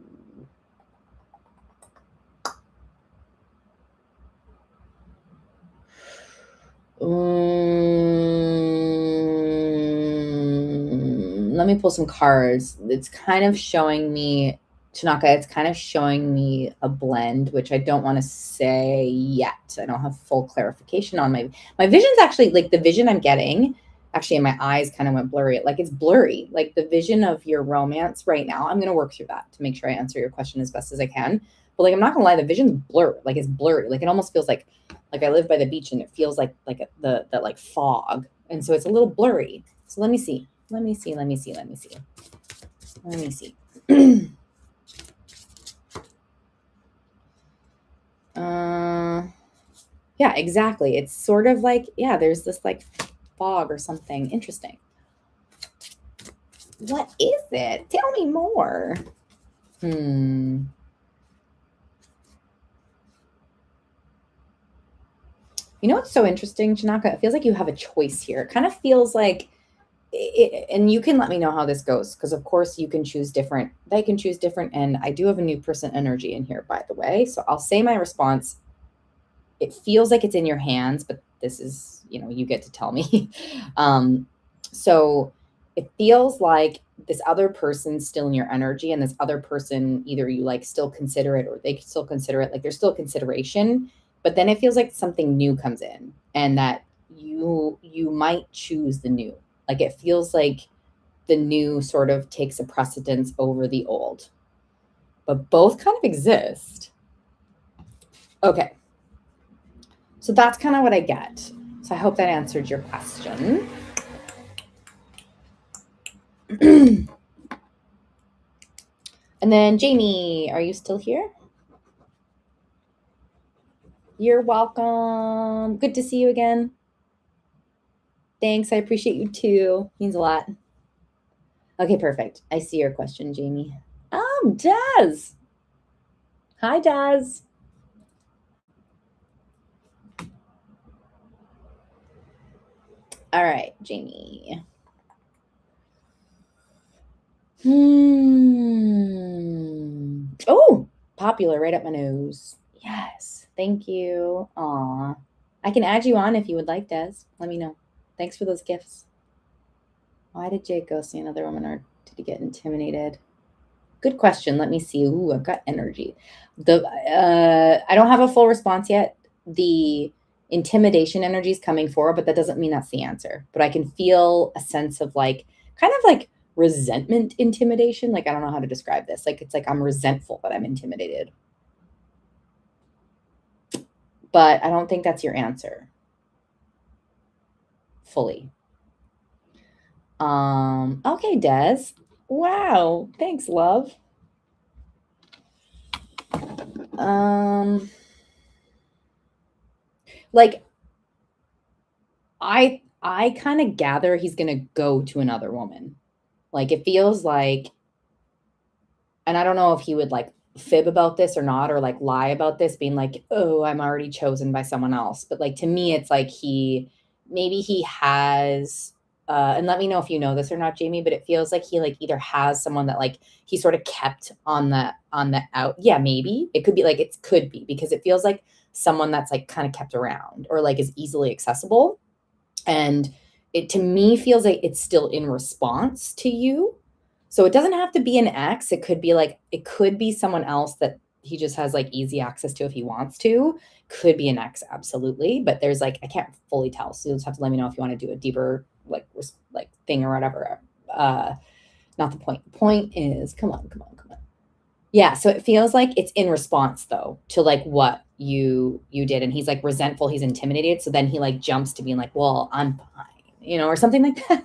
Let me pull some cards. It's kind of showing me, Chinaka, it's kind of showing me a blend, which I don't want to say yet. I don't have full clarification on my vision's actually, like the vision I'm getting, actually my eyes kind of went blurry. Like it's blurry. Like the vision of your romance right now, I'm going to work through that to make sure I answer your question as best as I can. But like, I'm not gonna lie, the vision's blurred. Like it's blurry. Like it almost feels like I live by the beach and it feels like the like fog. And so it's a little blurry. So let me see. Yeah, exactly. It's sort of like, yeah, there's this like fog or something. Interesting. What is it? Tell me more. You know what's so interesting, Janaka? It feels like you have a choice here. It kind of feels like, and you can let me know how this goes, because of course you can choose different. They can choose different, and I do have a new person energy in here, by the way. So I'll say my response. It feels like it's in your hands, but this is, you get to tell me. So it feels like this other person's still in your energy, and this other person, either you like still consider it or they still consider it, like there's still consideration, but then it feels like something new comes in and that you might choose the new. Like it feels like the new sort of takes a precedence over the old, but both kind of exist. Okay. So that's kind of what I get. So I hope that answered your question. And then Jamie, are you still here? You're welcome. Good to see you again. Thanks. I appreciate you too. Means a lot. Okay, perfect. I see your question, Jamie. Daz. Hi, Daz. All right, Jamie. Oh, popular right up my nose. Yes. Thank you. Aw. I can add you on if you would like, Des. Let me know. Thanks for those gifts. Why did Jake go see another woman, or did he get intimidated? Good question. Let me see. Ooh, I've got energy. I don't have a full response yet. The intimidation energy is coming forward, but that doesn't mean that's the answer. But I can feel a sense of kind of resentment intimidation. Like, I don't know how to describe this. Like, it's like I'm resentful that I'm intimidated. But I don't think that's your answer fully. Okay, Des. Wow. Thanks, love. I kind of gather he's going to go to another woman. Like, it feels like, and I don't know if he would fib about this or not, or lie about this, being like, oh, I'm already chosen by someone else. But to me, it's like maybe he has, and let me know if you know this or not, Jamie, but it feels like he either has someone that he sort of kept on the out. Yeah, maybe it could be it could be because it feels like someone that's kind of kept around or is easily accessible. And it to me feels like it's still in response to you. So it doesn't have to be an ex. It could be it could be someone else that he just has easy access to if he wants to. Could be an ex, absolutely. But there's I can't fully tell. So you'll just have to let me know if you want to do a deeper thing or whatever. Not the point. The point is, come on. Yeah, so it feels like it's in response though to what you did, and he's resentful, he's intimidated, so then he jumps to being well, I'm fine, or something like that.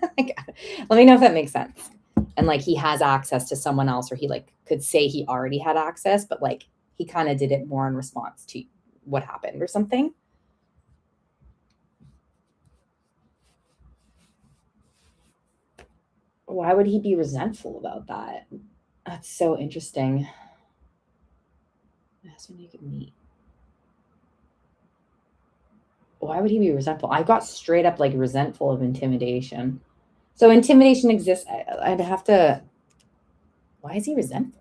Let me know if that makes sense. And he has access to someone else, or he could say he already had access, but he kind of did it more in response to what happened or something. Why would he be resentful about that? That's so interesting. That's when you could meet. Why would he be resentful? I got straight up resentful of intimidation. So intimidation exists. I'd have to. Why is he resentful?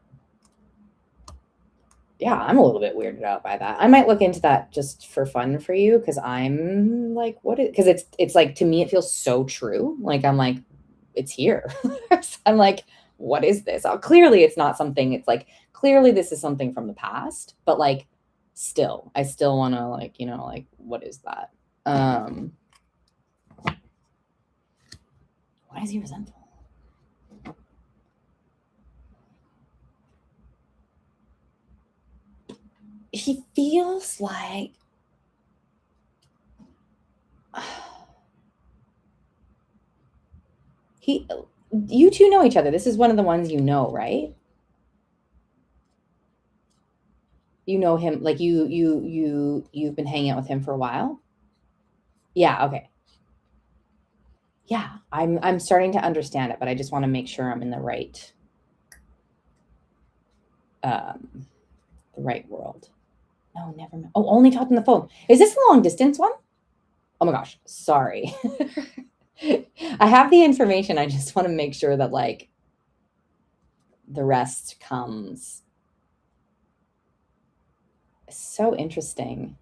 Yeah, I'm a little bit weirded out by that. I might look into that just for fun for you, because I'm what is, because it's to me it feels so true. I'm it's here. I'm what is this? Oh, clearly it's not something. It's clearly this is something from the past, but still, I still want to what is that? Why is he resentful? He feels like you two know each other. This is one of the ones right? You know him, you've been hanging out with him for a while? Yeah, okay. yeah, I'm starting to understand it, but I just want to make sure I'm in the right world. No, never mind. Oh, only talked on the phone. Is this the long distance one? Oh my gosh, sorry. I have the information. I just want to make sure that like the rest comes. So interesting.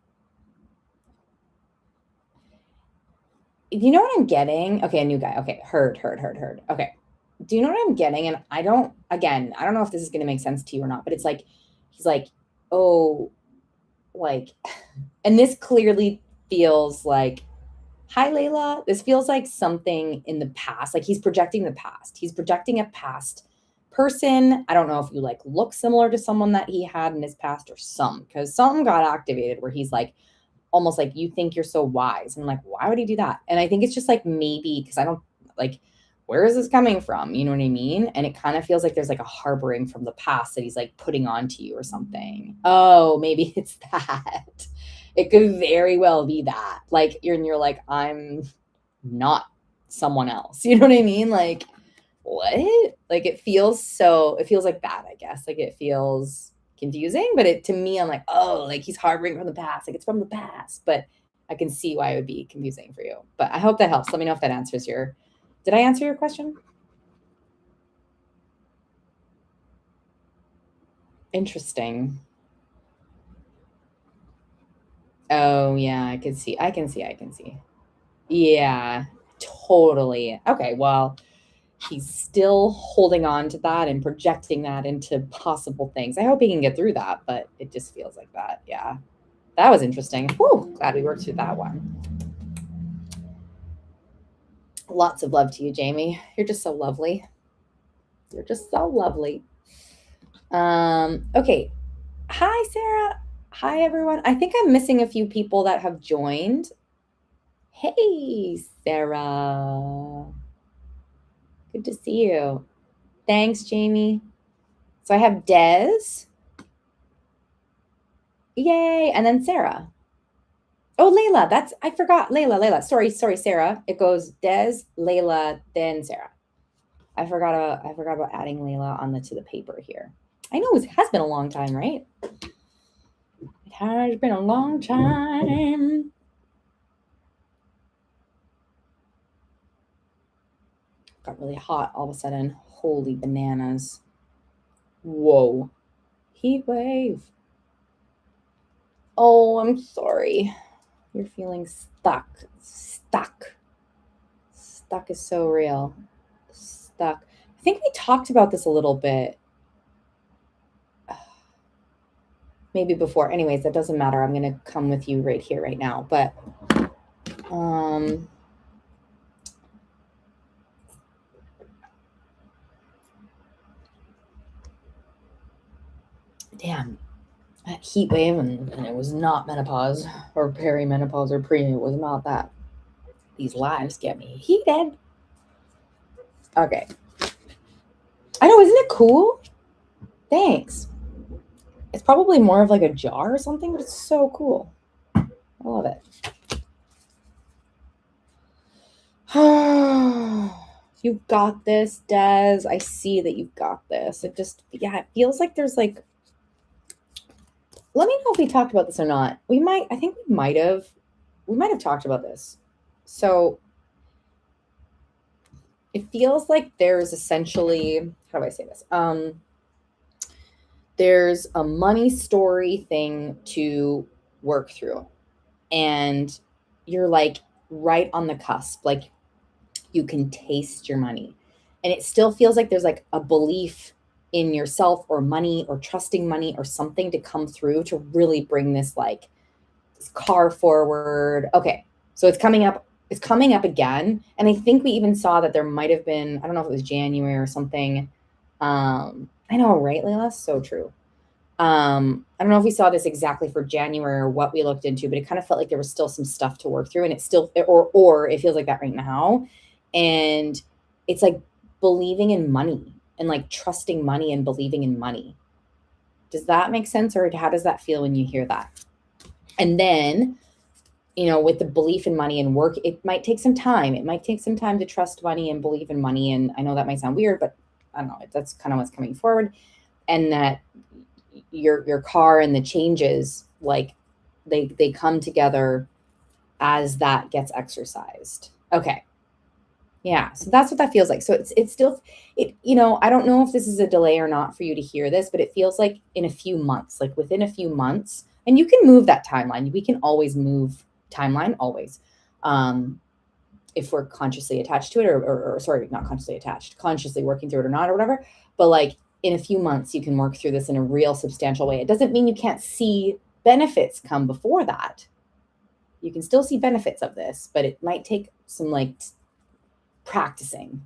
You know what I'm getting? Okay, a new guy. Okay, heard. Okay. Do you know what I'm getting? And I don't, again, I don't know if this is going to make sense to you or not, but it's like, he's like, oh, like, and this clearly feels like, hi, Layla. This feels like something in the past. Like he's projecting the past. He's projecting a past person. I don't know if you like look similar to someone that he had in his past or some, because something got activated where he's like, almost like you think you're so wise. And I'm like, why would he do that? And I think it's just like maybe because I don't like, where is this coming from? You know what I mean? And it kind of feels like there's like a harboring from the past that he's like putting onto you or something. Oh, maybe it's that. It could very well be that. Like you're like, I'm not someone else. You know what I mean? Like, what? Like it feels like that, I guess. Like it feels confusing, but it to me, I'm like, oh, like he's harboring from the past. Like it's from the past. But I can see why it would be confusing for you. But I hope that helps. Let me know if that answers your did I answer your question? Interesting. Oh yeah, I can see. Yeah, totally. Okay, well, he's still holding on to that and projecting that into possible things. I hope he can get through that, but it just feels like that. Yeah. That was interesting. Whew, glad we worked through that one. Lots of love to you, Jamie. You're just so lovely. You're just so lovely. Okay. Hi, Sarah. Hi, everyone. I think I'm missing a few people that have joined. Hey, Sarah. Good to see you. Thanks, Jamie. So I have Des. Yay. And then Sarah. Oh, Layla. I forgot. Layla. Sorry, Sarah. It goes Des, Layla, then Sarah. I forgot about adding Layla to the paper here. I know it has been a long time, right? It has been a long time. Got really hot all of a sudden. Holy bananas. Whoa. Heat wave. Oh, I'm sorry. You're feeling stuck. Stuck is so real. Stuck. I think we talked about this a little bit. Maybe before. Anyways, that doesn't matter. I'm going to come with you right here, right now. But, damn. That heat wave, and it was not menopause or perimenopause or pre. It was not that. These lives get me heated. Okay. I know, isn't it cool? Thanks. It's probably more of like a jar or something, but it's so cool. I love it. You've got this, Des. I see that you've got this. It feels like there's like, let me know if we talked about this or not. I think we might have talked about this. So it feels like there's essentially, how do I say this? There's a money story thing to work through. And you're like right on the cusp. Like you can taste your money. And it still feels like there's like a belief in yourself or money or trusting money or something to come through to really bring this like this car forward. Okay. So it's coming up again. And I think we even saw that there might have been, I don't know if it was January or something. I know, right, Layla? So true. I don't know if we saw this exactly for January or what we looked into, but it kind of felt like there was still some stuff to work through, and it's still, or it feels like that right now. And it's like believing in money and like trusting money and believing in money. Does that make sense? Or how does that feel when you hear that? And then with the belief in money and work, it might take some time. It might take some time to trust money and believe in money. And I know that might sound weird, but I don't know. That's kind of what's coming forward. And that your car and the changes, like they come together as that gets exercised. Okay. Yeah. So that's what that feels like. So it's still, I don't know if this is a delay or not for you to hear this, but it feels like in a few months, like within a few months, and you can move that timeline. We can always move timeline, always. If we're consciously attached to it or sorry, not consciously attached, consciously working through it or not, or whatever. But like in a few months, you can work through this in a real substantial way. It doesn't mean you can't see benefits come before that. You can still see benefits of this, but it might take some like practicing.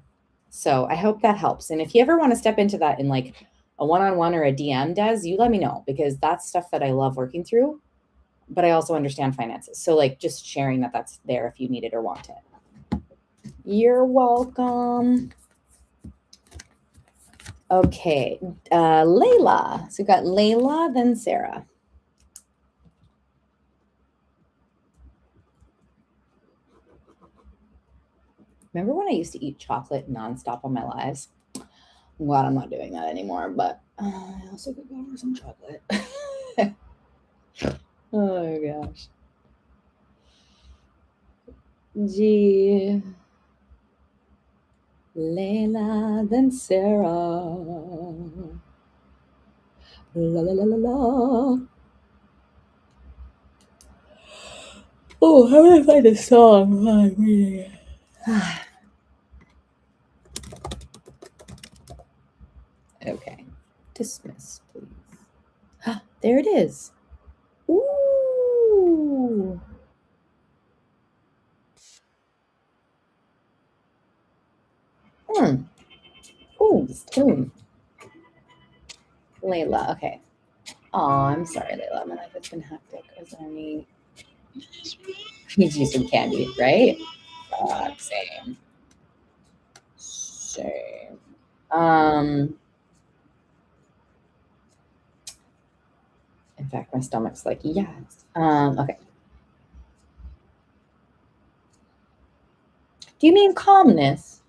So I hope that helps. And if you ever want to step into that in like a one-on-one or a DM, Des, you let me know, because that's stuff that I love working through, but I also understand finances. So like just sharing that that's there if you need it or want it. You're welcome. Okay. Layla. So we've got Layla, then Sarah. Remember when I used to eat chocolate nonstop on my lives? I'm glad I'm not doing that anymore, but I also could go for some chocolate. Oh gosh. Gee. Layla, then Sarah. La la la la la. Oh, how do I find a song while I'm reading it? Okay. Dismiss, please. There it is. Ooh. Ooh, this tune. Layla, okay. Oh, I'm sorry, Layla. My life has been hectic. Is there any... Need you some candy, right? Same. Same. In fact, my stomach's like, yes. Okay. Do you mean calmness?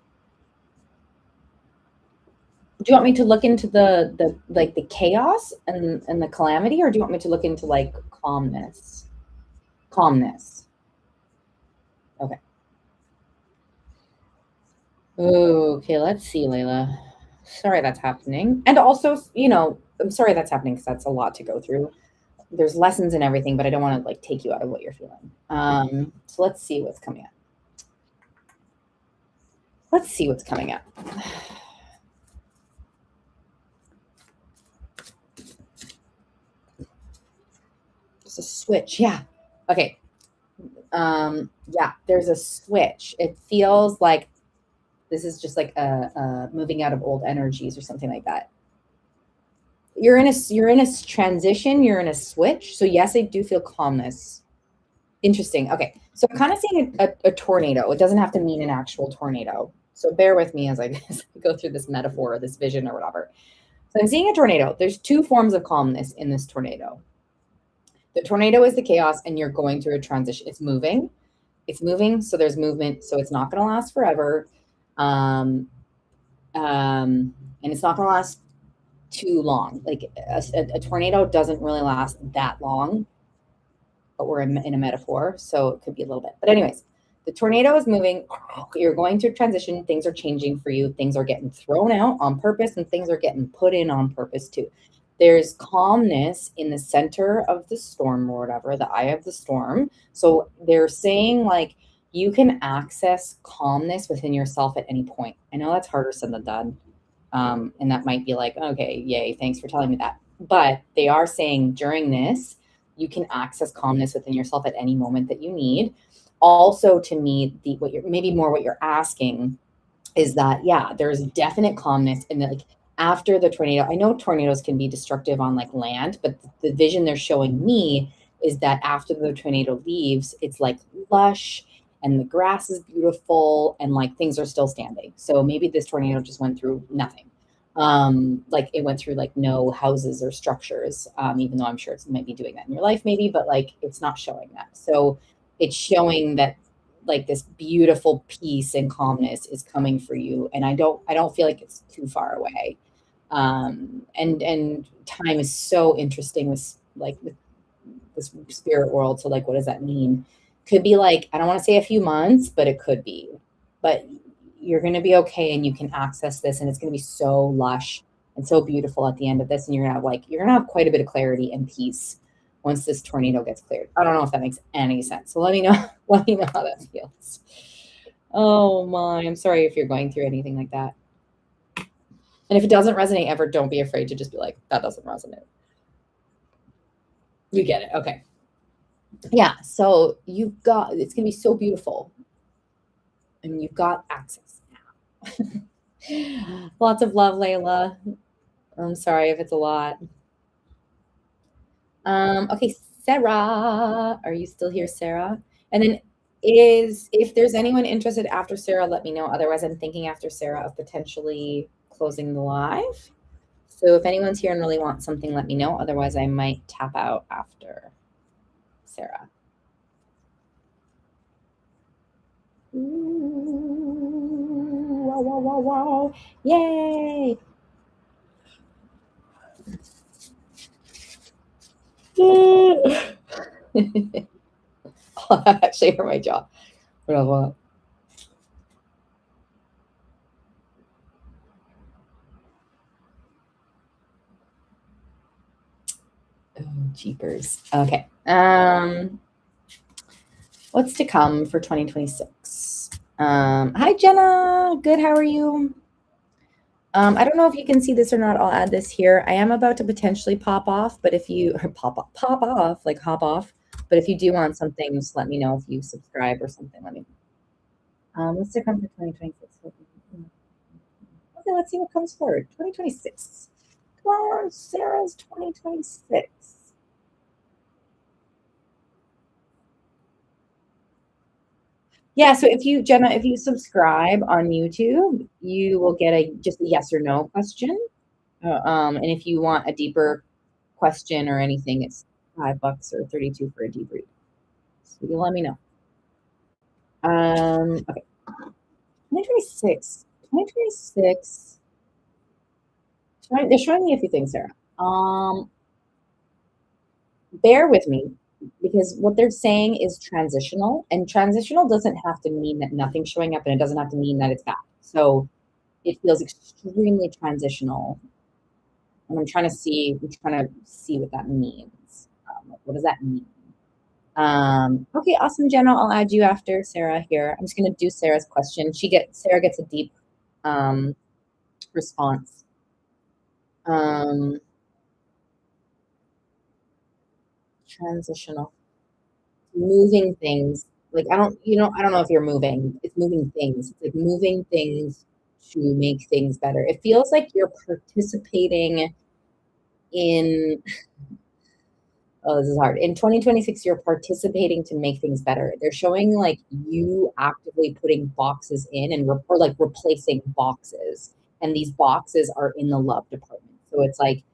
Do you want me to look into the like the chaos and the calamity, or do you want me to look into like calmness? Calmness. Okay. Okay, let's see, Layla. Sorry that's happening. And also, I'm sorry that's happening because that's a lot to go through. There's lessons and everything, but I don't want to like take you out of what you're feeling. So let's see what's coming up. Let's see what's coming up. There's a switch. Yeah. Okay. Yeah, there's a switch. It feels like this is just like a moving out of old energies or something like that. You're in a transition, you're in a switch. So yes, I do feel calmness. Interesting. Okay. So I'm kind of seeing a tornado. It doesn't have to mean an actual tornado. So bear with me as I go through this metaphor or this vision or whatever. So I'm seeing a tornado. There's two forms of calmness in this tornado. The tornado is the chaos, and you're going through a transition. It's moving. So there's movement. So it's not going to last forever. And it's not going to last too long. Like a tornado doesn't really last that long, but we're in a metaphor, so it could be a little bit. But anyways, the tornado is moving. You're going through transition. Things are changing for you. Things are getting thrown out on purpose, and things are getting put in on purpose too. There's calmness in the center of the storm or whatever, the eye of the storm. So they're saying like you can access calmness within yourself at any point. I know that's harder said than done. And that might be like, okay, yay, thanks for telling me that. But they are saying during this, you can access calmness within yourself at any moment that you need. Also, to me, what you're asking is that, yeah, there's definite calmness in that, like after the tornado. I know tornadoes can be destructive on like land, but the vision they're showing me is that after the tornado leaves, it's like lush and the grass is beautiful and like things are still standing. So maybe this tornado just went through nothing. Like it went through like no houses or structures, even though I'm sure it might be doing that in your life maybe, but like it's not showing that. So it's showing that like this beautiful peace and calmness is coming for you. And I don't feel like it's too far away. And time is so interesting with this spirit world. So like, what does that mean? Could be like, I don't want to say a few months, but it could be. But you're going to be okay, and you can access this, and it's going to be so lush and so beautiful at the end of this. And you're going to have quite a bit of clarity and peace once this tornado gets cleared. I don't know if that makes any sense. So let me know how that feels. Oh my, I'm sorry if you're going through anything like that. And if it doesn't resonate ever, don't be afraid to just be like, that doesn't resonate. You get it. Okay. Yeah. So it's going to be so beautiful. And you've got access now. Lots of love, Layla. I'm sorry if it's a lot. Okay, Sarah. Are you still here, Sarah? And then if there's anyone interested after Sarah, let me know. Otherwise, I'm thinking after Sarah of potentially closing the live. So if anyone's here and really wants something, let me know. Otherwise, I might tap out after Sarah. Ooh, wow, wow, wow, wow. Yay. Actually hurt my jaw. Oh, jeepers. Okay. What's to come for 2026? Hi, Jenna. Good. How are you? I don't know if you can see this or not. I'll add this here. I am about to potentially pop off, but if you pop off, like hop off. But if you do want something, just let me know. If you subscribe or something, let me know. What's to come for 2026? Okay, let's see what comes forward. 2026. Come on, Sarah's 2026. Yeah, so Jenna, if you subscribe on YouTube, you will get just a yes or no question. And if you want a deeper question or anything, it's $5 or 32 for a debrief. So you let me know. Okay. 2026. 2026. They're showing me a few things, Sarah. Bear with me, because what they're saying is transitional, and transitional doesn't have to mean that nothing's showing up, and it doesn't have to mean that it's bad. So it feels extremely transitional. And I'm trying to see what that means. What does that mean? Okay, awesome, Jenna. I'll add you after Sarah here. I'm just going to do Sarah's question. Sarah gets a deep response. Transitional, moving things. Like I don't know if you're moving. It's moving things. It's like moving things to make things better. It feels like you're participating in. Oh, this is hard. In 2026, you're participating to make things better. They're showing like you actively putting boxes in or like replacing boxes. And these boxes are in the love department. So it's like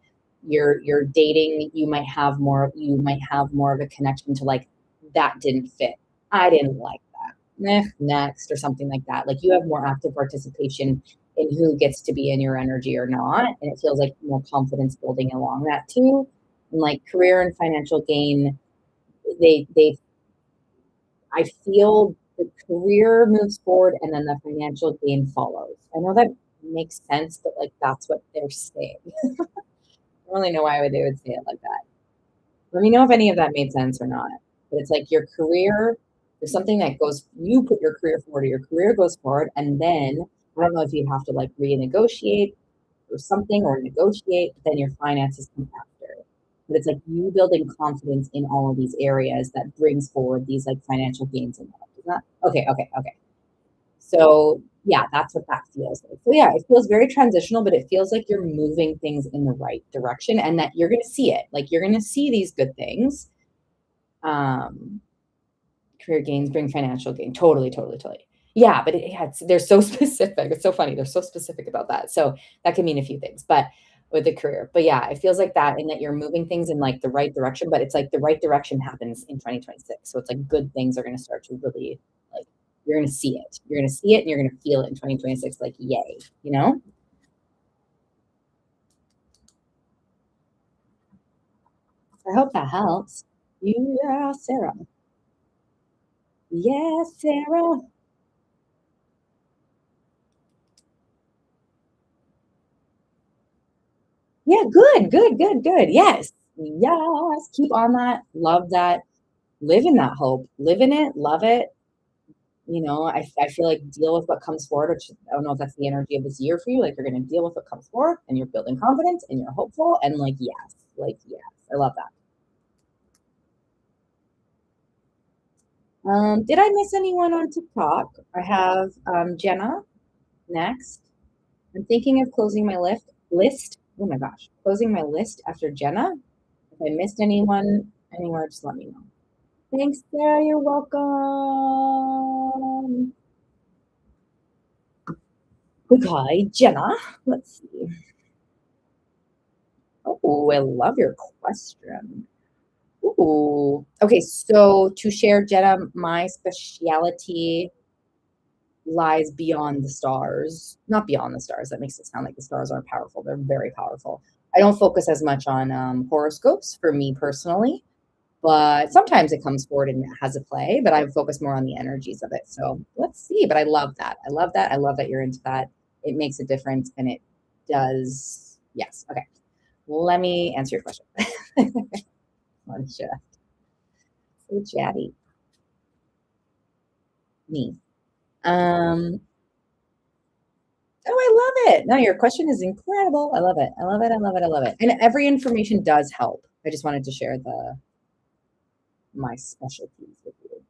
you're dating, you might have more of a connection to like, that didn't fit. I didn't like that. Next, or something like that. Like you have more active participation in who gets to be in your energy or not. And it feels like more confidence building along that too. And like career and financial gain, I feel the career moves forward and then the financial gain follows. I know that makes sense, but like that's what they're saying. I don't really know why they would say it like that. Let me know if any of that made sense or not. But it's like your career, there's something that you put your career forward, or your career goes forward, and then I don't know if you have to like renegotiate or something or negotiate, but then your finances come after. But it's like you building confidence in all of these areas that brings forward these like financial gains and that. Is that okay? So yeah, that's what that feels like. So yeah, it feels very transitional, but it feels like you're moving things in the right direction, and that you're going to see it. Like you're going to see these good things. Career gains bring financial gain. Totally. Yeah, but they're so specific. It's so funny. They're so specific about that. So that can mean a few things. But with the career. But yeah, it feels like that, and that you're moving things in like the right direction, but it's like the right direction happens in 2026. So it's like good things are going to start to really like you're going to see it. You're going to see it and you're going to feel it in 2026 like yay, you know? I hope that helps. Yeah, Sarah. Yes, Sarah. Yeah, good, good, good, good. Yes. Yes. Keep on that. Love that. Live in that hope. Live in it. Love it. You know, I feel like deal with what comes forward, which I don't know if that's the energy of this year for you. Like you're going to deal with what comes forward and you're building confidence and you're hopeful and like, yes, I love that. Did I miss anyone on TikTok? I have Jenna next. I'm thinking of closing my list. Oh my gosh, closing my list after Jenna. If I missed anyone anywhere, just let me know. Thanks, Sarah. You're welcome. Okay, Jenna. Let's see. Oh, I love your question. Ooh. Okay, so to share, Jenna, my speciality lies beyond the stars. Not beyond the stars. That makes it sound like the stars aren't powerful. They're very powerful. I don't focus as much on horoscopes for me personally, but sometimes it comes forward and it has a play, but I focus more on the energies of it. So let's see. But I love that. I love that. I love that you're into that. It makes a difference and it does. Yes. Okay. Let me answer your question. Oh, shit. So chatty. Me. Um, oh, I love it. No, your question is incredible. I love it. I love it. I love it. I love it. And every information does help. I just wanted to share my specialties with you.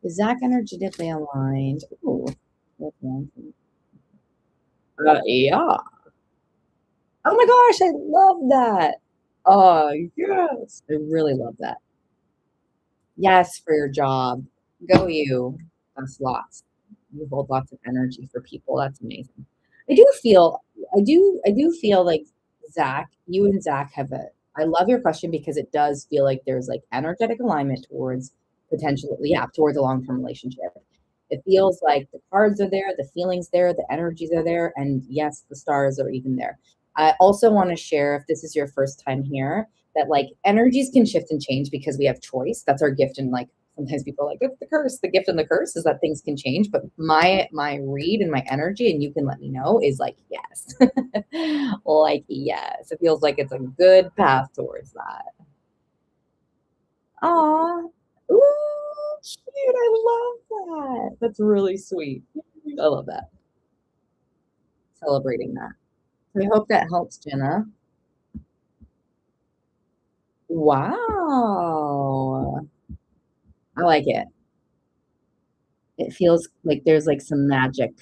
Is Zach energetically aligned? Ooh. Yeah. Oh my gosh, I love that. Oh, yes. I really love that. Yes, for your job. Go you. That's lots. You hold lots of energy for people. That's amazing. I do feel, I do feel like Zach, you and Zach have a, I love your question because it does feel like there's like energetic alignment towards potentially, yeah, towards a long-term relationship. It feels like the cards are there, the feelings there, the energies are there, and yes, the stars are even there. I also want to share, if this is your first time here, that like energies can shift and change because we have choice. That's our gift. And like sometimes people are like, it's the curse. The gift and the curse is that things can change. But my read and my energy, and you can let me know, is like yes. Like yes. It feels like it's a good path towards that. Aw. Ooh, cute. I love that. That's really sweet. I love that. Celebrating that. So I hope that helps, Jenna. Wow. I like it. It feels like there's like some magic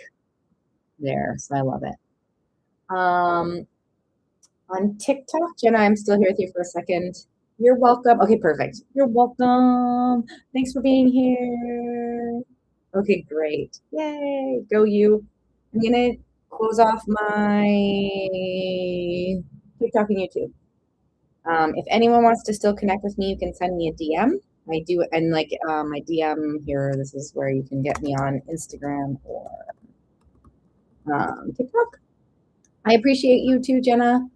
there. So I love it. Um, on TikTok, Jenna, I'm still here with you for a second. You're welcome. Okay, perfect. You're welcome. Thanks for being here. Okay, great. Yay. Go you. I'm gonna close off my TikTok and YouTube. If anyone wants to still connect with me, you can send me a DM. I do, and like my DM here, this is where you can get me on Instagram or TikTok. I appreciate you too, Jenna.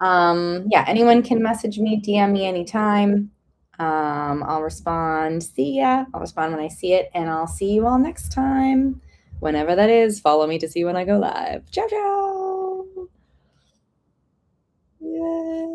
Yeah, anyone can message me, DM me anytime. I'll respond. See ya. I'll respond when I see it, and I'll see you all next time. Whenever that is, follow me to see when I go live. Ciao, ciao. Yay.